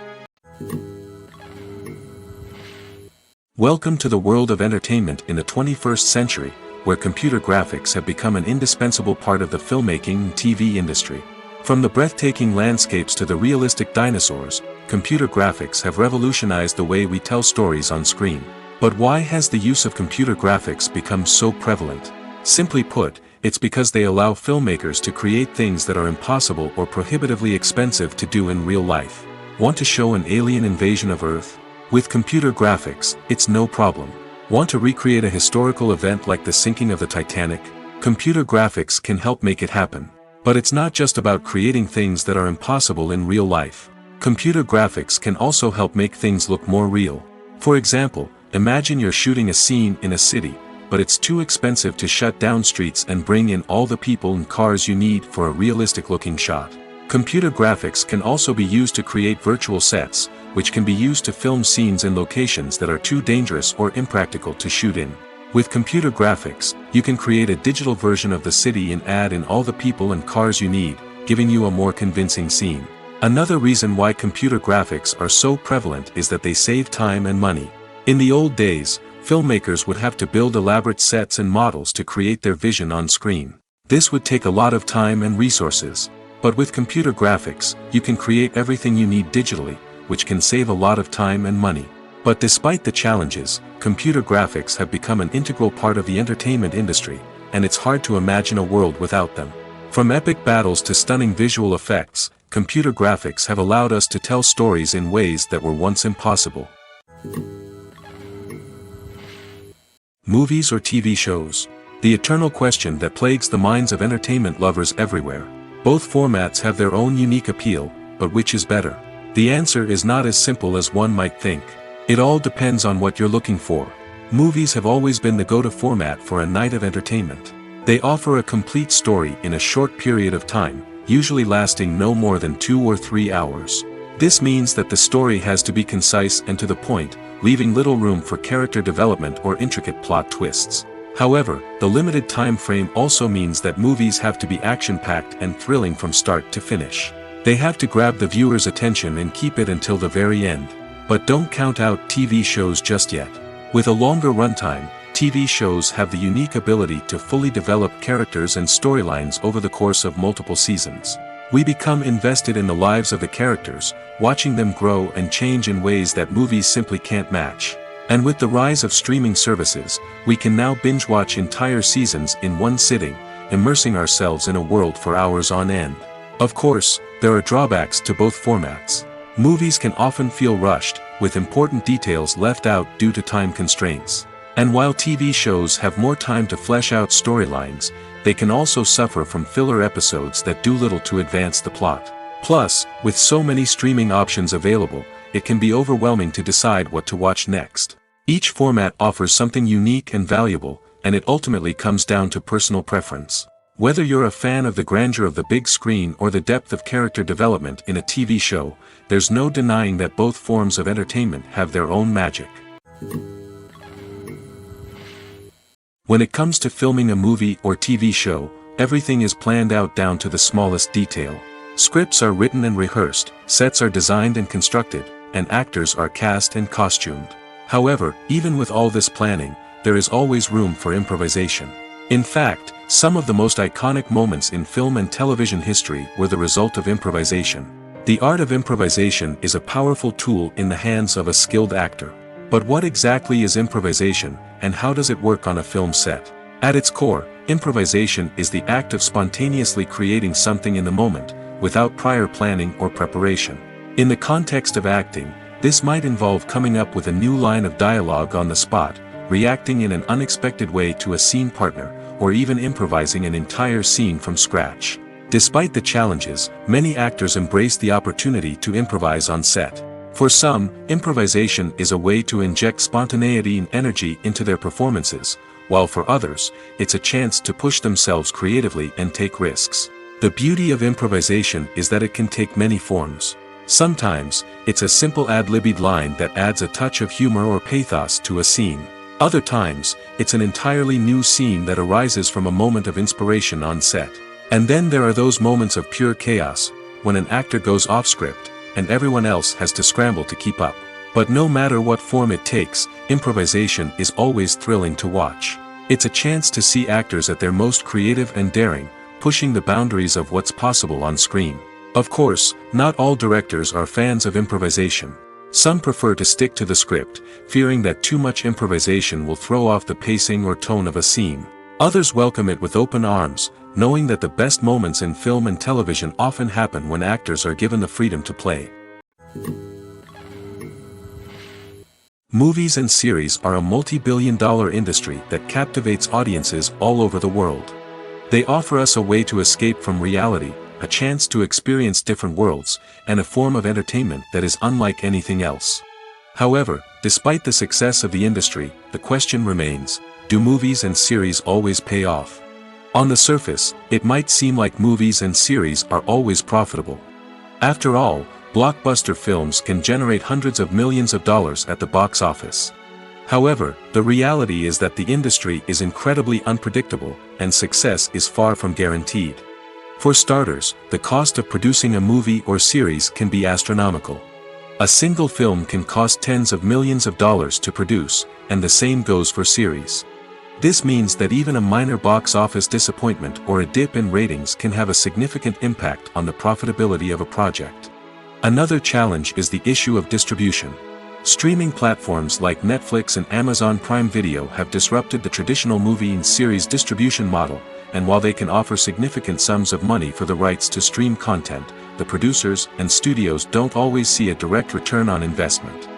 Welcome to the world of entertainment in the 21st century, where computer graphics have become an indispensable part of the filmmaking and TV industry. From the breathtaking landscapes to the realistic dinosaurs, computer graphics have revolutionized the way we tell stories on screen. But why has the use of computer graphics become so prevalent? Simply put, it's because they allow filmmakers to create things that are impossible or prohibitively expensive to do in real life. Want to show an alien invasion of Earth? With computer graphics, it's no problem. Want to recreate a historical event like the sinking of the Titanic? Computer graphics can help make it happen. But it's not just about creating things that are impossible in real life. Computer graphics can also help make things look more real. For example, imagine you're shooting a scene in a city, but it's too expensive to shut down streets and bring in all the people and cars you need for a realistic-looking shot. Computer graphics can also be used to create virtual sets, which can be used to film scenes in locations that are too dangerous or impractical to shoot in. With computer graphics, you can create a digital version of the city and add in all the people and cars you need, giving you a more convincing scene. Another reason why computer graphics are so prevalent is that they save time and money. In the old days, filmmakers would have to build elaborate sets and models to create their vision on screen. This would take a lot of time and resources. But with computer graphics, you can create everything you need digitally, which can save a lot of time and money. But despite the challenges, computer graphics have become an integral part of the entertainment industry, and it's hard to imagine a world without them. From epic battles to stunning visual effects, computer graphics have allowed us to tell stories in ways that were once impossible. Movies or TV shows? The eternal question that plagues the minds of entertainment lovers everywhere. Both formats have their own unique appeal, but which is better? The answer is not as simple as one might think. It all depends on what you're looking for. Movies have always been the go-to format for a night of entertainment. They offer a complete story in a short period of time, usually lasting no more than 2 or 3 hours. This means that the story has to be concise and to the point, leaving little room for character development or intricate plot twists. However, the limited time frame also means that movies have to be action-packed and thrilling from start to finish. They have to grab the viewer's attention and keep it until the very end. But don't count out TV shows just yet. With a longer runtime, TV shows have the unique ability to fully develop characters and storylines over the course of multiple seasons. We become invested in the lives of the characters, watching them grow and change in ways that movies simply can't match. And with the rise of streaming services, we can now binge-watch entire seasons in one sitting, immersing ourselves in a world for hours on end. Of course, there are drawbacks to both formats. Movies can often feel rushed, with important details left out due to time constraints. And while TV shows have more time to flesh out storylines, they can also suffer from filler episodes that do little to advance the plot. Plus, with so many streaming options available, it can be overwhelming to decide what to watch next. Each format offers something unique and valuable, and it ultimately comes down to personal preference. Whether you're a fan of the grandeur of the big screen or the depth of character development in a TV show, there's no denying that both forms of entertainment have their own magic. When it comes to filming a movie or TV show, everything is planned out down to the smallest detail. Scripts are written and rehearsed, sets are designed and constructed, and actors are cast and costumed. However, even with all this planning, there is always room for improvisation. In fact, some of the most iconic moments in film and television history were the result of improvisation. The art of improvisation is a powerful tool in the hands of a skilled actor. But what exactly is improvisation, and how does it work on a film set? At its core, improvisation is the act of spontaneously creating something in the moment, without prior planning or preparation. In the context of acting, this might involve coming up with a new line of dialogue on the spot, reacting in an unexpected way to a scene partner, or even improvising an entire scene from scratch. Despite the challenges, many actors embrace the opportunity to improvise on set. For some, improvisation is a way to inject spontaneity and energy into their performances, while for others, it's a chance to push themselves creatively and take risks. The beauty of improvisation is that it can take many forms. Sometimes, it's a simple ad-libbed line that adds a touch of humor or pathos to a scene. Other times, it's an entirely new scene that arises from a moment of inspiration on set. And then there are those moments of pure chaos, when an actor goes off script, and everyone else has to scramble to keep up. But no matter what form it takes, improvisation is always thrilling to watch. It's a chance to see actors at their most creative and daring, pushing the boundaries of what's possible on screen. Of course, not all directors are fans of improvisation. Some prefer to stick to the script, fearing that too much improvisation will throw off the pacing or tone of a scene. Others welcome it with open arms, knowing that the best moments in film and television often happen when actors are given the freedom to play. Movies and series are a multi-billion-dollar industry that captivates audiences all over the world. They offer us a way to escape from reality, a chance to experience different worlds, and a form of entertainment that is unlike anything else. However, despite the success of the industry, the question remains, do movies and series always pay off? On the surface, it might seem like movies and series are always profitable. After all, blockbuster films can generate hundreds of millions of dollars at the box office. However, the reality is that the industry is incredibly unpredictable, and success is far from guaranteed. For starters, the cost of producing a movie or series can be astronomical. A single film can cost tens of millions of dollars to produce, and the same goes for series. This means that even a minor box office disappointment or a dip in ratings can have a significant impact on the profitability of a project. Another challenge is the issue of distribution. Streaming platforms like Netflix and Amazon Prime Video have disrupted the traditional movie and series distribution model, and while they can offer significant sums of money for the rights to stream content, the producers and studios don't always see a direct return on investment.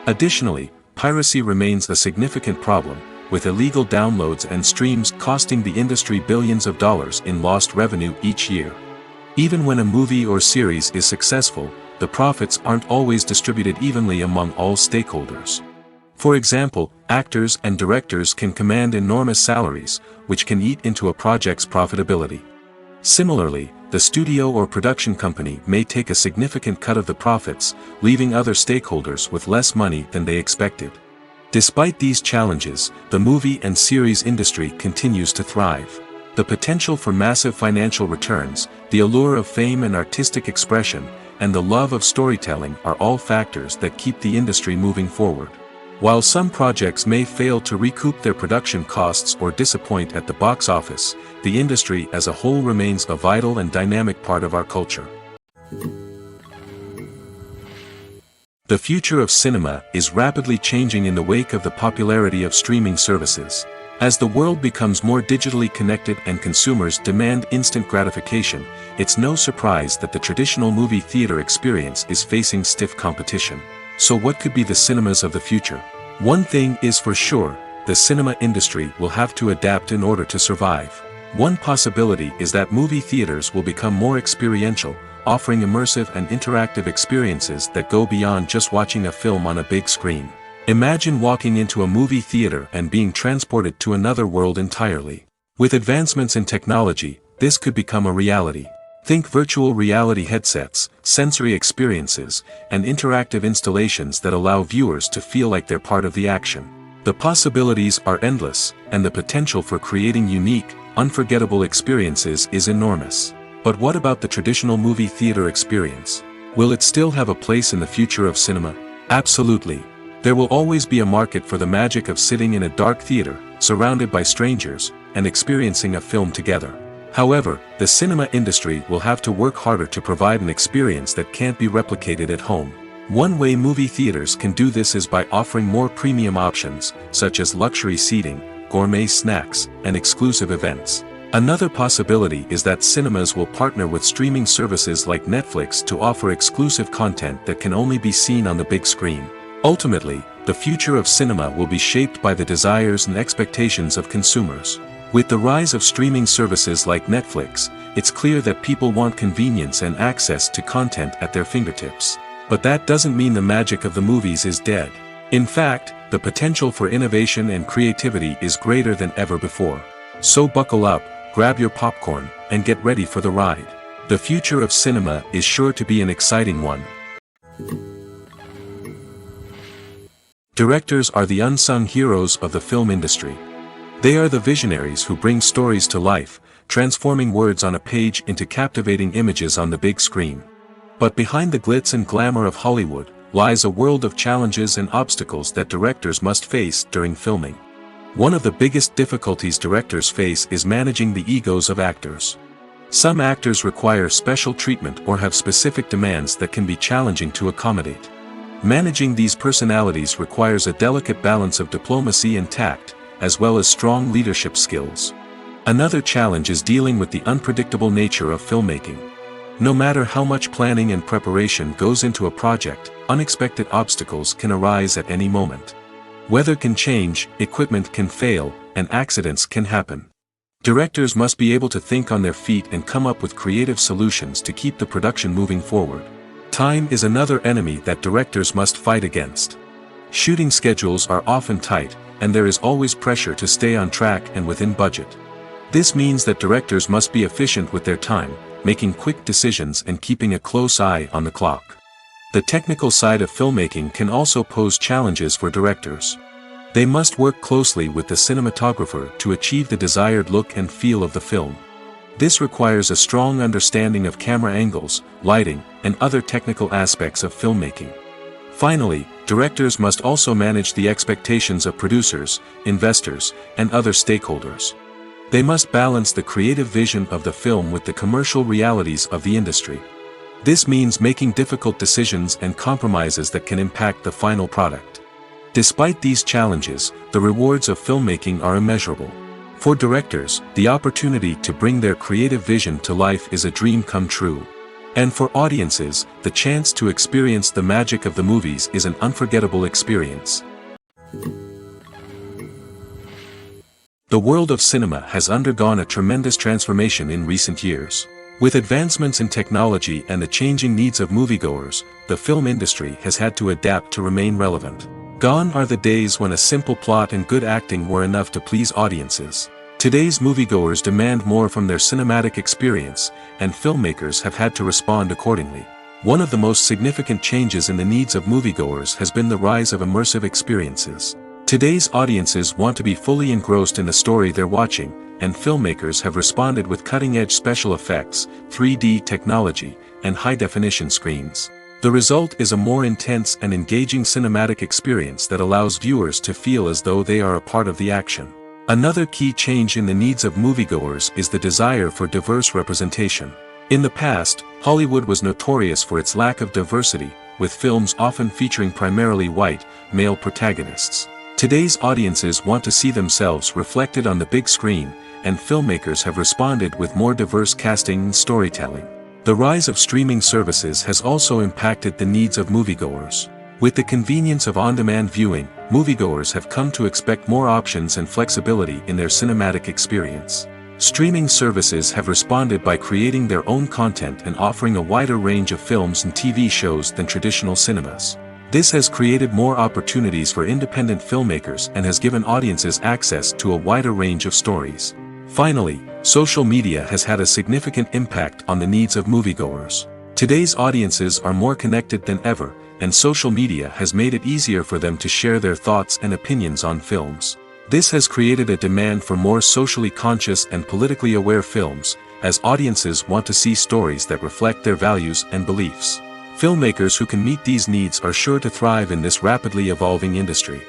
Additionally, piracy remains a significant problem, with illegal downloads and streams costing the industry billions of dollars in lost revenue each year. Even when a movie or series is successful, the profits aren't always distributed evenly among all stakeholders. For example, actors and directors can command enormous salaries, which can eat into a project's profitability. Similarly, the studio or production company may take a significant cut of the profits, leaving other stakeholders with less money than they expected. Despite these challenges, the movie and series industry continues to thrive. The potential for massive financial returns, the allure of fame and artistic expression, and the love of storytelling are all factors that keep the industry moving forward. While some projects may fail to recoup their production costs or disappoint at the box office, the industry as a whole remains a vital and dynamic part of our culture. The future of cinema is rapidly changing in the wake of the popularity of streaming services. As the world becomes more digitally connected and consumers demand instant gratification, it's no surprise that the traditional movie theater experience is facing stiff competition. So what could be the cinemas of the future? One thing is for sure, the cinema industry will have to adapt in order to survive. One possibility is that movie theaters will become more experiential, offering immersive and interactive experiences that go beyond just watching a film on a big screen. Imagine walking into a movie theater and being transported to another world entirely. With advancements in technology, this could become a reality. Think virtual reality headsets, sensory experiences, and interactive installations that allow viewers to feel like they're part of the action. The possibilities are endless, and the potential for creating unique, unforgettable experiences is enormous. But what about the traditional movie theater experience? Will it still have a place in the future of cinema? Absolutely. There will always be a market for the magic of sitting in a dark theater, surrounded by strangers, and experiencing a film together. However, the cinema industry will have to work harder to provide an experience that can't be replicated at home. One way movie theaters can do this is by offering more premium options, such as luxury seating, gourmet snacks, and exclusive events. Another possibility is that cinemas will partner with streaming services like Netflix to offer exclusive content that can only be seen on the big screen. Ultimately, the future of cinema will be shaped by the desires and expectations of consumers. With the rise of streaming services like Netflix, it's clear that people want convenience and access to content at their fingertips. But that doesn't mean the magic of the movies is dead. In fact, the potential for innovation and creativity is greater than ever before. So buckle up, grab your popcorn, and get ready for the ride. The future of cinema is sure to be an exciting one. Directors are the unsung heroes of the film industry. They are the visionaries who bring stories to life, transforming words on a page into captivating images on the big screen. But behind the glitz and glamour of Hollywood lies a world of challenges and obstacles that directors must face during filming. One of the biggest difficulties directors face is managing the egos of actors. Some actors require special treatment or have specific demands that can be challenging to accommodate. Managing these personalities requires a delicate balance of diplomacy and tact, as well as strong leadership skills. Another challenge is dealing with the unpredictable nature of filmmaking. No matter how much planning and preparation goes into a project, unexpected obstacles can arise at any moment. Weather can change, equipment can fail, and accidents can happen. Directors must be able to think on their feet and come up with creative solutions to keep the production moving forward. Time is another enemy that directors must fight against. Shooting schedules are often tight, and there is always pressure to stay on track and within budget. This means that directors must be efficient with their time, making quick decisions and keeping a close eye on the clock. The technical side of filmmaking can also pose challenges for directors. They must work closely with the cinematographer to achieve the desired look and feel of the film. This requires a strong understanding of camera angles, lighting, and other technical aspects of filmmaking. Finally, directors must also manage the expectations of producers, investors, and other stakeholders. They must balance the creative vision of the film with the commercial realities of the industry. This means making difficult decisions and compromises that can impact the final product. Despite these challenges, the rewards of filmmaking are immeasurable. For directors, the opportunity to bring their creative vision to life is a dream come true. And for audiences, the chance to experience the magic of the movies is an unforgettable experience. The world of cinema has undergone a tremendous transformation in recent years. With advancements in technology and the changing needs of moviegoers, the film industry has had to adapt to remain relevant. Gone are the days when a simple plot and good acting were enough to please audiences. Today's moviegoers demand more from their cinematic experience, and filmmakers have had to respond accordingly. One of the most significant changes in the needs of moviegoers has been the rise of immersive experiences. Today's audiences want to be fully engrossed in the story they're watching, and filmmakers have responded with cutting-edge special effects, 3D technology, and high-definition screens. The result is a more intense and engaging cinematic experience that allows viewers to feel as though they are a part of the action. Another key change in the needs of moviegoers is the desire for diverse representation. In the past, Hollywood was notorious for its lack of diversity, with films often featuring primarily white, male protagonists. Today's audiences want to see themselves reflected on the big screen, and filmmakers have responded with more diverse casting and storytelling. The rise of streaming services has also impacted the needs of moviegoers. With the convenience of on-demand viewing, moviegoers have come to expect more options and flexibility in their cinematic experience. Streaming services have responded by creating their own content and offering a wider range of films and TV shows than traditional cinemas. This has created more opportunities for independent filmmakers and has given audiences access to a wider range of stories. Finally, social media has had a significant impact on the needs of moviegoers. Today's audiences are more connected than ever, and social media has made it easier for them to share their thoughts and opinions on films. This has created a demand for more socially conscious and politically aware films, as audiences want to see stories that reflect their values and beliefs. Filmmakers who can meet these needs are sure to thrive in this rapidly evolving industry.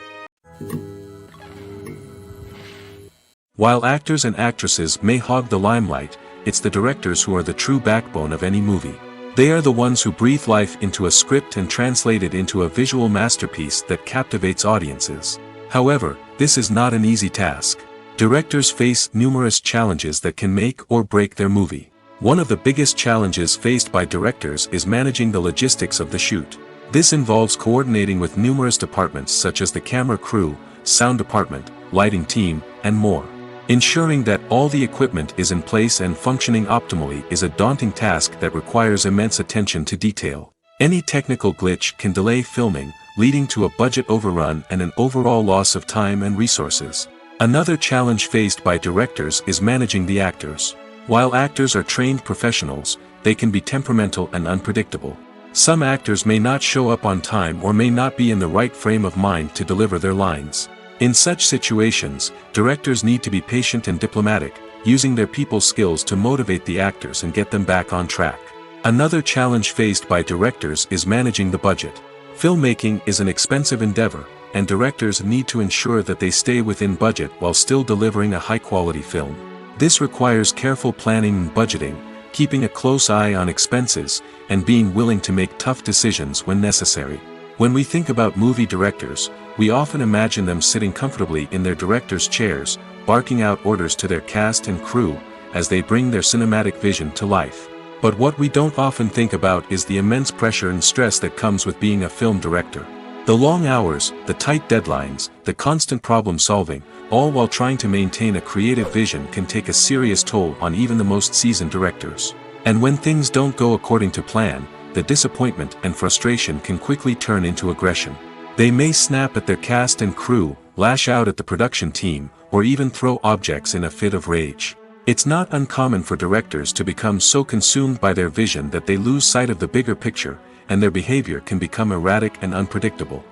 While actors and actresses may hog the limelight, it's the directors who are the true backbone of any movie. They are the ones who breathe life into a script and translate it into a visual masterpiece that captivates audiences. However, this is not an easy task. Directors face numerous challenges that can make or break their movie. One of the biggest challenges faced by directors is managing the logistics of the shoot. This involves coordinating with numerous departments such as the camera crew, sound department, lighting team, and more. Ensuring that all the equipment is in place and functioning optimally is a daunting task that requires immense attention to detail. Any technical glitch can delay filming, leading to a budget overrun and an overall loss of time and resources. Another challenge faced by directors is managing the actors. While actors are trained professionals, they can be temperamental and unpredictable. Some actors may not show up on time or may not be in the right frame of mind to deliver their lines. In such situations, directors need to be patient and diplomatic, using their people skills to motivate the actors and get them back on track. Another challenge faced by directors is managing the budget. Filmmaking is an expensive endeavor, and directors need to ensure that they stay within budget while still delivering a high-quality film. This requires careful planning and budgeting, keeping a close eye on expenses, and being willing to make tough decisions when necessary. When we think about movie directors, we often imagine them sitting comfortably in their director's chairs, barking out orders to their cast and crew, as they bring their cinematic vision to life. But what we don't often think about is the immense pressure and stress that comes with being a film director. The long hours, the tight deadlines, the constant problem solving, all while trying to maintain a creative vision can take a serious toll on even the most seasoned directors. And when things don't go according to plan, the disappointment and frustration can quickly turn into aggression. They may snap at their cast and crew, lash out at the production team, or even throw objects in a fit of rage. It's not uncommon for directors to become so consumed by their vision that they lose sight of the bigger picture, and their behavior can become erratic and unpredictable.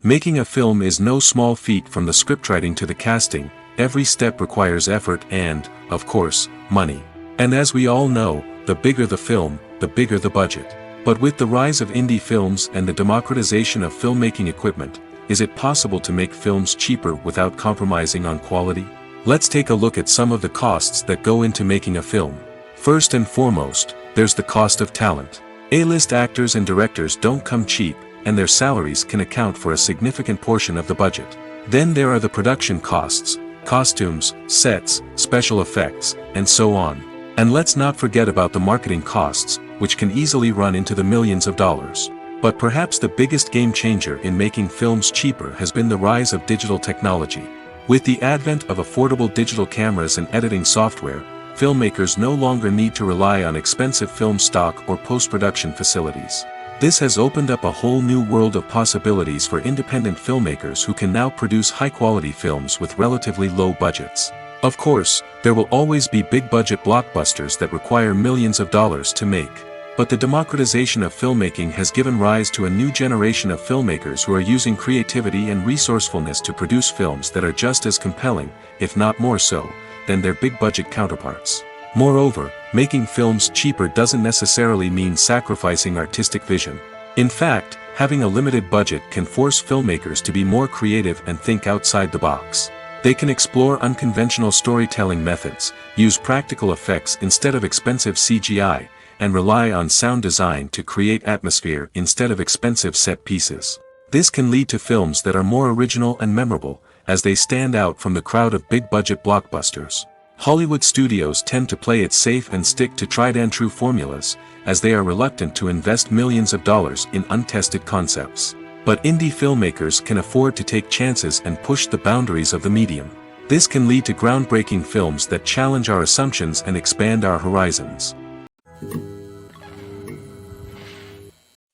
Making a film is no small feat. From the scriptwriting to the casting, every step requires effort and, of course, money. And as we all know, the bigger the film, the bigger the budget. But with the rise of indie films and the democratization of filmmaking equipment, is it possible to make films cheaper without compromising on quality? Let's take a look at some of the costs that go into making a film. First and foremost, there's the cost of talent. A-list actors and directors don't come cheap, and their salaries can account for a significant portion of the budget. Then there are the production costs, costumes, sets, special effects, and so on. And let's not forget about the marketing costs, which can easily run into the millions of dollars. But perhaps the biggest game changer in making films cheaper has been the rise of digital technology. With the advent of affordable digital cameras and editing software, filmmakers no longer need to rely on expensive film stock or post-production facilities. This has opened up a whole new world of possibilities for independent filmmakers who can now produce high-quality films with relatively low budgets. Of course, there will always be big-budget blockbusters that require millions of dollars to make. But the democratization of filmmaking has given rise to a new generation of filmmakers who are using creativity and resourcefulness to produce films that are just as compelling, if not more so, than their big-budget counterparts. Moreover, making films cheaper doesn't necessarily mean sacrificing artistic vision. In fact, having a limited budget can force filmmakers to be more creative and think outside the box. They can explore unconventional storytelling methods, use practical effects instead of expensive CGI, and rely on sound design to create atmosphere instead of expensive set pieces. This can lead to films that are more original and memorable, as they stand out from the crowd of big-budget blockbusters. Hollywood studios tend to play it safe and stick to tried-and-true formulas, as they are reluctant to invest millions of dollars in untested concepts. But indie filmmakers can afford to take chances and push the boundaries of the medium. This can lead to groundbreaking films that challenge our assumptions and expand our horizons.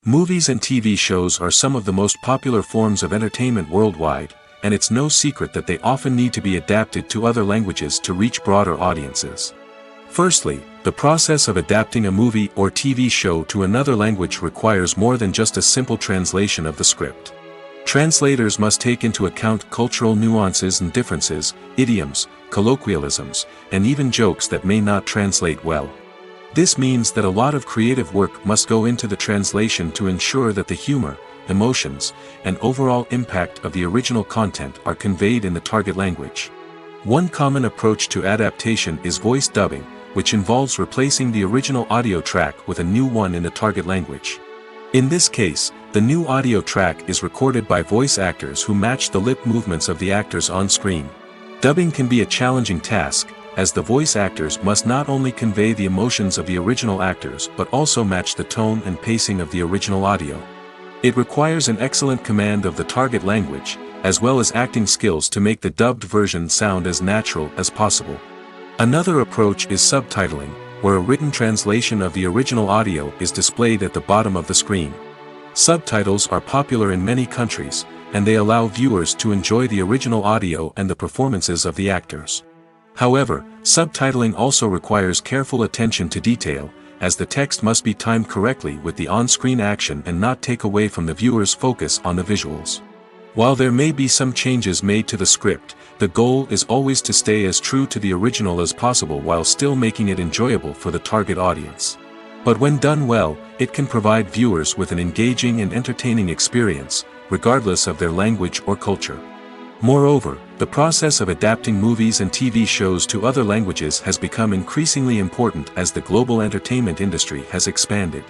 Movies and TV shows are some of the most popular forms of entertainment worldwide, and it's no secret that they often need to be adapted to other languages to reach broader audiences. Firstly, the process of adapting a movie or TV show to another language requires more than just a simple translation of the script. Translators must take into account cultural nuances and differences, idioms, colloquialisms, and even jokes that may not translate well. This means that a lot of creative work must go into the translation to ensure that the humor, emotions, and overall impact of the original content are conveyed in the target language. One common approach to adaptation is voice dubbing, which involves replacing the original audio track with a new one in the target language. In this case, the new audio track is recorded by voice actors who match the lip movements of the actors on screen. Dubbing can be a challenging task, as the voice actors must not only convey the emotions of the original actors but also match the tone and pacing of the original audio. It requires an excellent command of the target language, as well as acting skills to make the dubbed version sound as natural as possible. Another approach is subtitling, where a written translation of the original audio is displayed at the bottom of the screen. Subtitles are popular in many countries, and they allow viewers to enjoy the original audio and the performances of the actors. However, subtitling also requires careful attention to detail, as the text must be timed correctly with the on-screen action and not take away from the viewer's focus on the visuals. While there may be some changes made to the script, the goal is always to stay as true to the original as possible while still making it enjoyable for the target audience. But when done well, it can provide viewers with an engaging and entertaining experience, regardless of their language or culture. Moreover, the process of adapting movies and TV shows to other languages has become increasingly important as the global entertainment industry has expanded.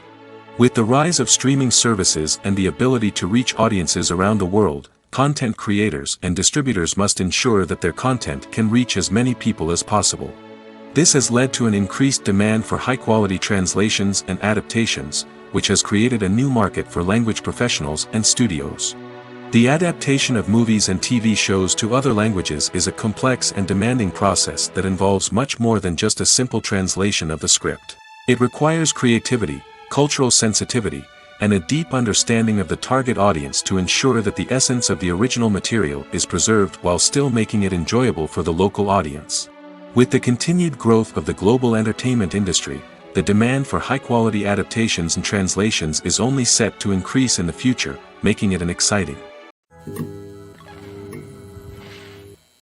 With the rise of streaming services and the ability to reach audiences around the world, content creators and distributors must ensure that their content can reach as many people as possible. This has led to an increased demand for high-quality translations and adaptations, which has created a new market for language professionals and studios. The adaptation of movies and TV shows to other languages is a complex and demanding process that involves much more than just a simple translation of the script. It requires creativity, cultural sensitivity, and a deep understanding of the target audience to ensure that the essence of the original material is preserved while still making it enjoyable for the local audience. With the continued growth of the global entertainment industry, the demand for high-quality adaptations and translations is only set to increase in the future, making it an exciting.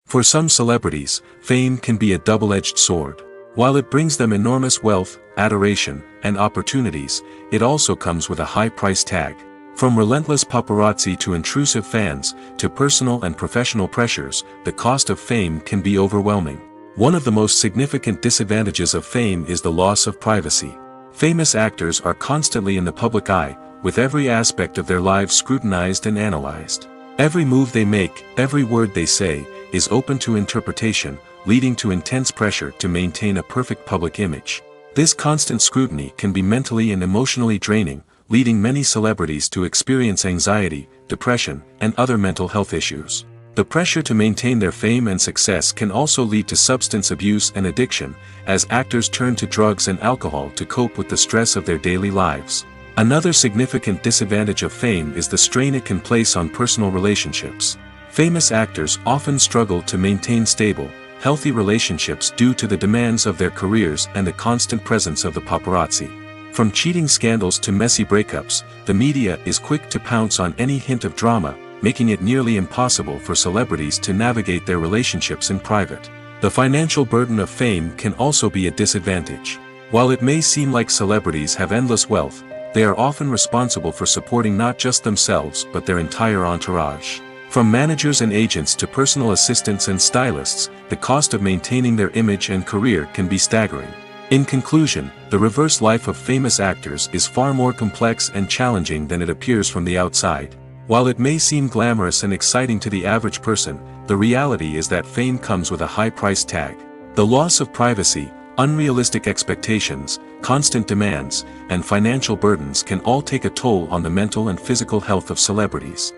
For some celebrities, fame can be a double-edged sword. While it brings them enormous wealth, adoration, and opportunities, it also comes with a high price tag. From relentless paparazzi to intrusive fans, to personal and professional pressures, the cost of fame can be overwhelming. One of the most significant disadvantages of fame is the loss of privacy. Famous actors are constantly in the public eye, with every aspect of their lives scrutinized and analyzed. Every move they make, every word they say, is open to interpretation, leading to intense pressure to maintain a perfect public image. This constant scrutiny can be mentally and emotionally draining, leading many celebrities to experience anxiety, depression, and other mental health issues. The pressure to maintain their fame and success can also lead to substance abuse and addiction, as actors turn to drugs and alcohol to cope with the stress of their daily lives. Another significant disadvantage of fame is the strain it can place on personal relationships. Famous actors often struggle to maintain stable, healthy relationships due to the demands of their careers and the constant presence of the paparazzi. From cheating scandals to messy breakups, the media is quick to pounce on any hint of drama, making it nearly impossible for celebrities to navigate their relationships in private. The financial burden of fame can also be a disadvantage. While it may seem like celebrities have endless wealth, they are often responsible for supporting not just themselves but their entire entourage. From managers and agents to personal assistants and stylists, the cost of maintaining their image and career can be staggering. In conclusion, the reverse life of famous actors is far more complex and challenging than it appears from the outside. While it may seem glamorous and exciting to the average person, the reality is that fame comes with a high price tag. The loss of privacy, unrealistic expectations, constant demands, and financial burdens can all take a toll on the mental and physical health of celebrities.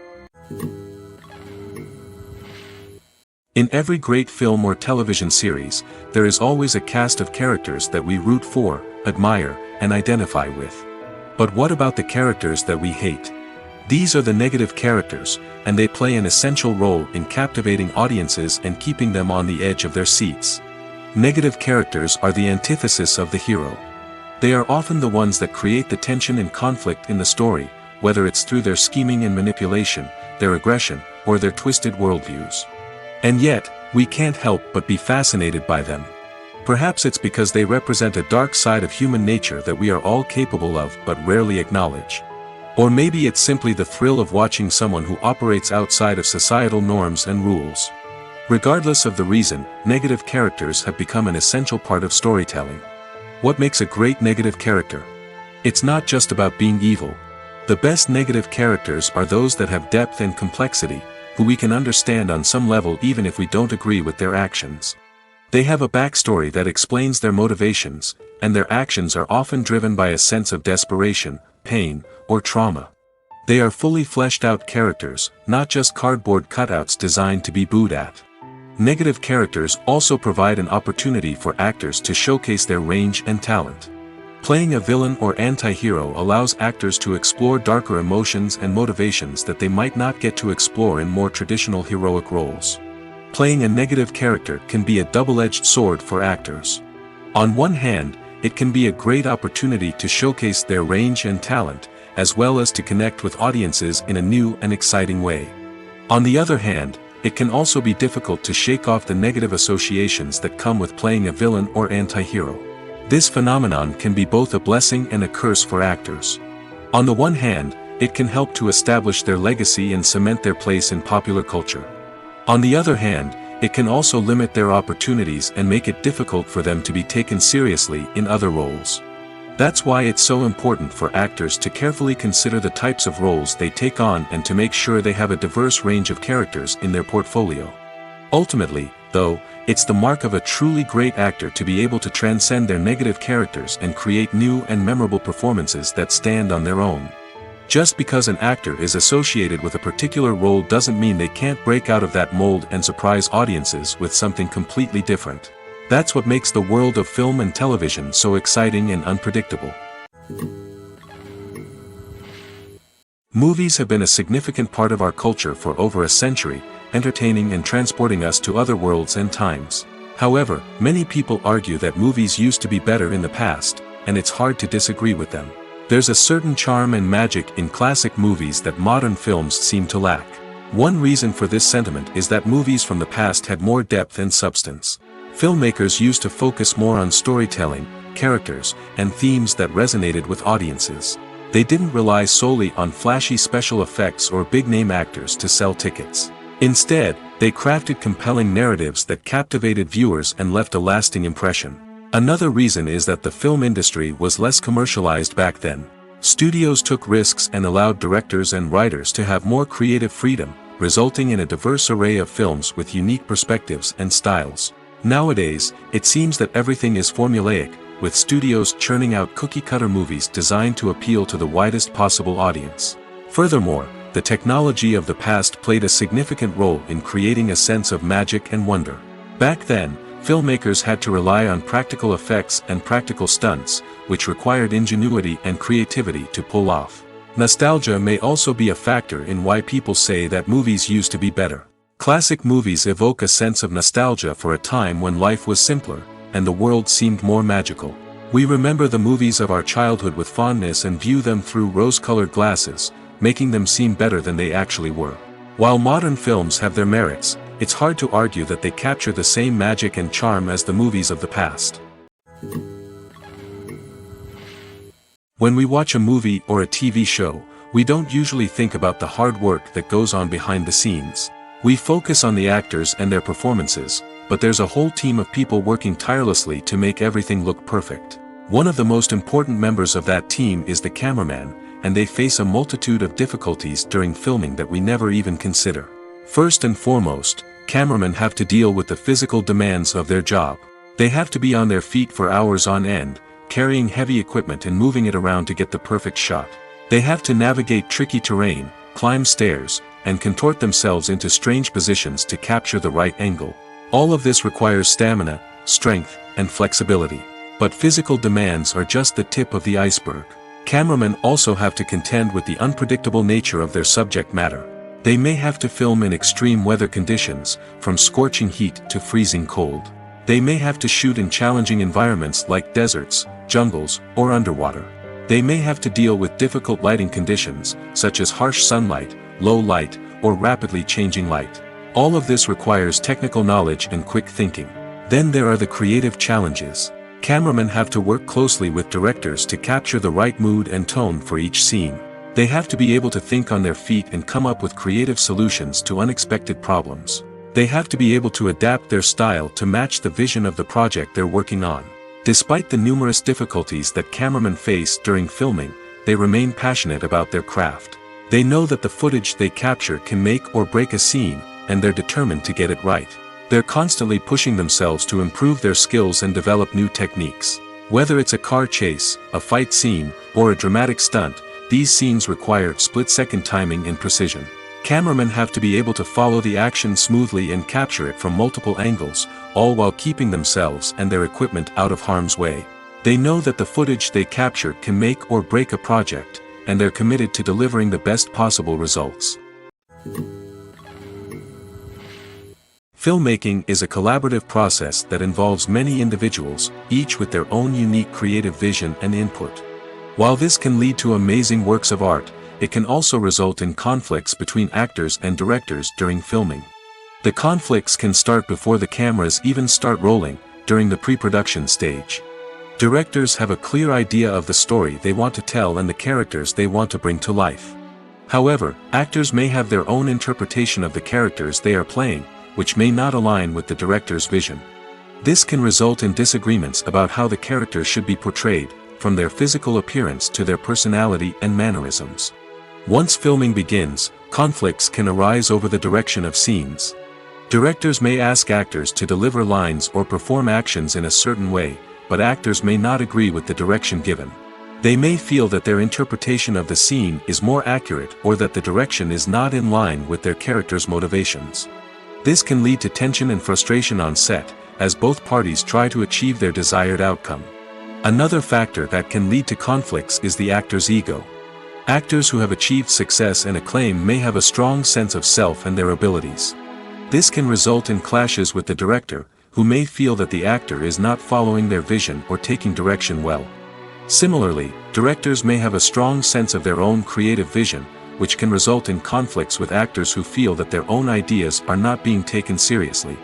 In every great film or television series, there is always a cast of characters that we root for, admire, and identify with. But what about the characters that we hate? These are the negative characters, and they play an essential role in captivating audiences and keeping them on the edge of their seats. Negative characters are the antithesis of the hero. They are often the ones that create the tension and conflict in the story, whether it's through their scheming and manipulation, their aggression, or their twisted worldviews. And yet, we can't help but be fascinated by them. Perhaps it's because they represent a dark side of human nature that we are all capable of but rarely acknowledge. Or maybe it's simply the thrill of watching someone who operates outside of societal norms and rules. Regardless of the reason, negative characters have become an essential part of storytelling. What makes a great negative character? It's not just about being evil. The best negative characters are those that have depth and complexity, who we can understand on some level even if we don't agree with their actions. They have a backstory that explains their motivations, and their actions are often driven by a sense of desperation, pain, or trauma. They are fully fleshed out characters, not just cardboard cutouts designed to be booed at. Negative characters also provide an opportunity for actors to showcase their range and talent. Playing a villain or anti-hero allows actors to explore darker emotions and motivations that they might not get to explore in more traditional heroic roles. Playing a negative character can be a double-edged sword for actors. On one hand, it can be a great opportunity to showcase their range and talent, as well as to connect with audiences in a new and exciting way. On the other hand, it can also be difficult to shake off the negative associations that come with playing a villain or anti-hero. This phenomenon can be both a blessing and a curse for actors. On the one hand, it can help to establish their legacy and cement their place in popular culture. On the other hand, it can also limit their opportunities and make it difficult for them to be taken seriously in other roles. That's why it's so important for actors to carefully consider the types of roles they take on and to make sure they have a diverse range of characters in their portfolio. Ultimately, though, it's the mark of a truly great actor to be able to transcend their negative characters and create new and memorable performances that stand on their own. Just because an actor is associated with a particular role doesn't mean they can't break out of that mold and surprise audiences with something completely different. That's what makes the world of film and television so exciting and unpredictable. Movies have been a significant part of our culture for over a century, entertaining and transporting us to other worlds and times. However, many people argue that movies used to be better in the past, and it's hard to disagree with them. There's a certain charm and magic in classic movies that modern films seem to lack. One reason for this sentiment is that movies from the past had more depth and substance. Filmmakers used to focus more on storytelling, characters, and themes that resonated with audiences. They didn't rely solely on flashy special effects or big-name actors to sell tickets. Instead, they crafted compelling narratives that captivated viewers and left a lasting impression. Another reason is that the film industry was less commercialized back then. Studios took risks and allowed directors and writers to have more creative freedom, resulting in a diverse array of films with unique perspectives and styles. Nowadays, it seems that everything is formulaic, with studios churning out cookie-cutter movies designed to appeal to the widest possible audience. Furthermore, the technology of the past played a significant role in creating a sense of magic and wonder. Back then, filmmakers had to rely on practical effects and practical stunts, which required ingenuity and creativity to pull off. Nostalgia may also be a factor in why people say that movies used to be better. Classic movies evoke a sense of nostalgia for a time when life was simpler, and the world seemed more magical. We remember the movies of our childhood with fondness and view them through rose-colored glasses, making them seem better than they actually were. While modern films have their merits, it's hard to argue that they capture the same magic and charm as the movies of the past. When we watch a movie or a TV show, we don't usually think about the hard work that goes on behind the scenes. We focus on the actors and their performances, but there's a whole team of people working tirelessly to make everything look perfect. One of the most important members of that team is the cameraman, and they face a multitude of difficulties during filming that we never even consider. First and foremost, cameramen have to deal with the physical demands of their job. They have to be on their feet for hours on end, carrying heavy equipment and moving it around to get the perfect shot. They have to navigate tricky terrain, climb stairs, and contort themselves into strange positions to capture the right angle. All of this requires stamina, strength, and flexibility. But physical demands are just the tip of the iceberg. Cameramen also have to contend with the unpredictable nature of their subject matter. They may have to film in extreme weather conditions, from scorching heat to freezing cold. They may have to shoot in challenging environments like deserts, jungles, or underwater. They may have to deal with difficult lighting conditions, such as harsh sunlight, low light, or rapidly changing light. All of this requires technical knowledge and quick thinking. Then there are the creative challenges. Cameramen have to work closely with directors to capture the right mood and tone for each scene. They have to be able to think on their feet and come up with creative solutions to unexpected problems. They have to be able to adapt their style to match the vision of the project they're working on. Despite the numerous difficulties that cameramen face during filming, they remain passionate about their craft. They know that the footage they capture can make or break a scene, and they're determined to get it right. They're constantly pushing themselves to improve their skills and develop new techniques. Whether it's a car chase, a fight scene, or a dramatic stunt, these scenes require split-second timing and precision. Cameramen have to be able to follow the action smoothly and capture it from multiple angles, all while keeping themselves and their equipment out of harm's way. They know that the footage they capture can make or break a project, and they're committed to delivering the best possible results. Filmmaking is a collaborative process that involves many individuals, each with their own unique creative vision and input. While this can lead to amazing works of art, it can also result in conflicts between actors and directors during filming. The conflicts can start before the cameras even start rolling, during the pre-production stage. Directors have a clear idea of the story they want to tell and the characters they want to bring to life. However, actors may have their own interpretation of the characters they are playing, which may not align with the director's vision. This can result in disagreements about how the characters should be portrayed, from their physical appearance to their personality and mannerisms. Once filming begins, conflicts can arise over the direction of scenes. Directors may ask actors to deliver lines or perform actions in a certain way, but actors may not agree with the direction given. They may feel that their interpretation of the scene is more accurate or that the direction is not in line with their character's motivations. This can lead to tension and frustration on set, as both parties try to achieve their desired outcome. Another factor that can lead to conflicts is the actor's ego. Actors who have achieved success and acclaim may have a strong sense of self and their abilities. This can result in clashes with the director, who may feel that the actor is not following their vision or taking direction well. Similarly, directors may have a strong sense of their own creative vision, which can result in conflicts with actors who feel that their own ideas are not being taken seriously.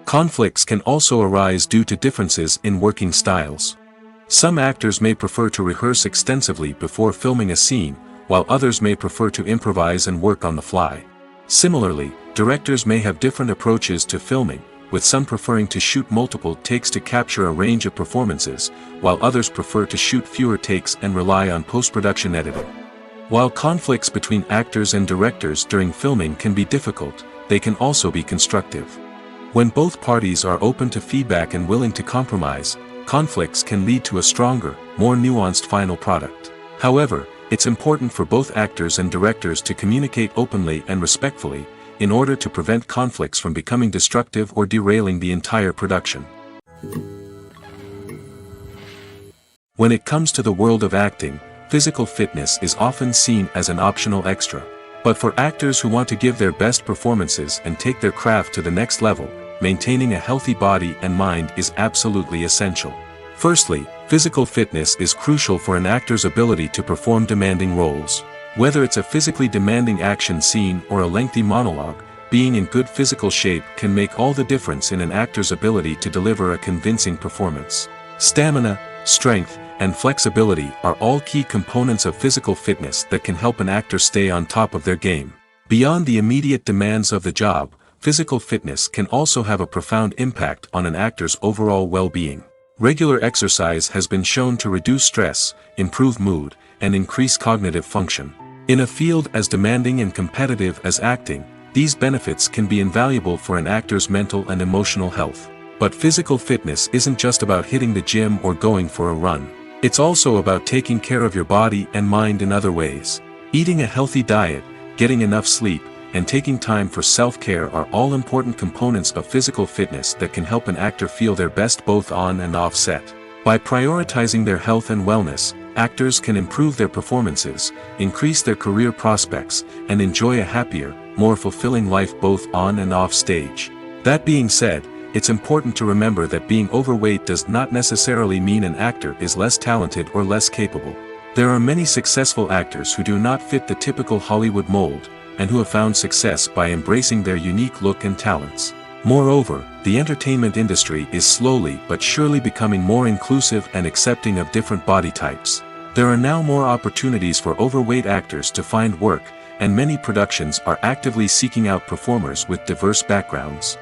Conflicts can also arise due to differences in working styles. Some actors may prefer to rehearse extensively before filming a scene, while others may prefer to improvise and work on the fly. Similarly, directors may have different approaches to filming, with some preferring to shoot multiple takes to capture a range of performances, while others prefer to shoot fewer takes and rely on post-production editing. While conflicts between actors and directors during filming can be difficult, they can also be constructive. When both parties are open to feedback and willing to compromise, conflicts can lead to a stronger, more nuanced final product. However, it's important for both actors and directors to communicate openly and respectfully, in order to prevent conflicts from becoming destructive or derailing the entire production. When it comes to the world of acting, physical fitness is often seen as an optional extra. But for actors who want to give their best performances and take their craft to the next level, maintaining a healthy body and mind is absolutely essential. Firstly, physical fitness is crucial for an actor's ability to perform demanding roles. Whether it's a physically demanding action scene or a lengthy monologue, being in good physical shape can make all the difference in an actor's ability to deliver a convincing performance. Stamina, strength, and flexibility are all key components of physical fitness that can help an actor stay on top of their game. Beyond the immediate demands of the job, physical fitness can also have a profound impact on an actor's overall well-being. Regular exercise has been shown to reduce stress, improve mood, and increase cognitive function. In a field as demanding and competitive as acting, these benefits can be invaluable for an actor's mental and emotional health. But physical fitness isn't just about hitting the gym or going for a run. It's also about taking care of your body and mind in other ways. Eating a healthy diet, getting enough sleep, and taking time for self-care are all important components of physical fitness that can help an actor feel their best both on and off set. By prioritizing their health and wellness, actors can improve their performances, increase their career prospects, and enjoy a happier, more fulfilling life both on and off stage. That being said, it's important to remember that being overweight does not necessarily mean an actor is less talented or less capable. There are many successful actors who do not fit the typical Hollywood mold, and who have found success by embracing their unique look and talents. Moreover, the entertainment industry is slowly but surely becoming more inclusive and accepting of different body types. There are now more opportunities for overweight actors to find work, and many productions are actively seeking out performers with diverse backgrounds.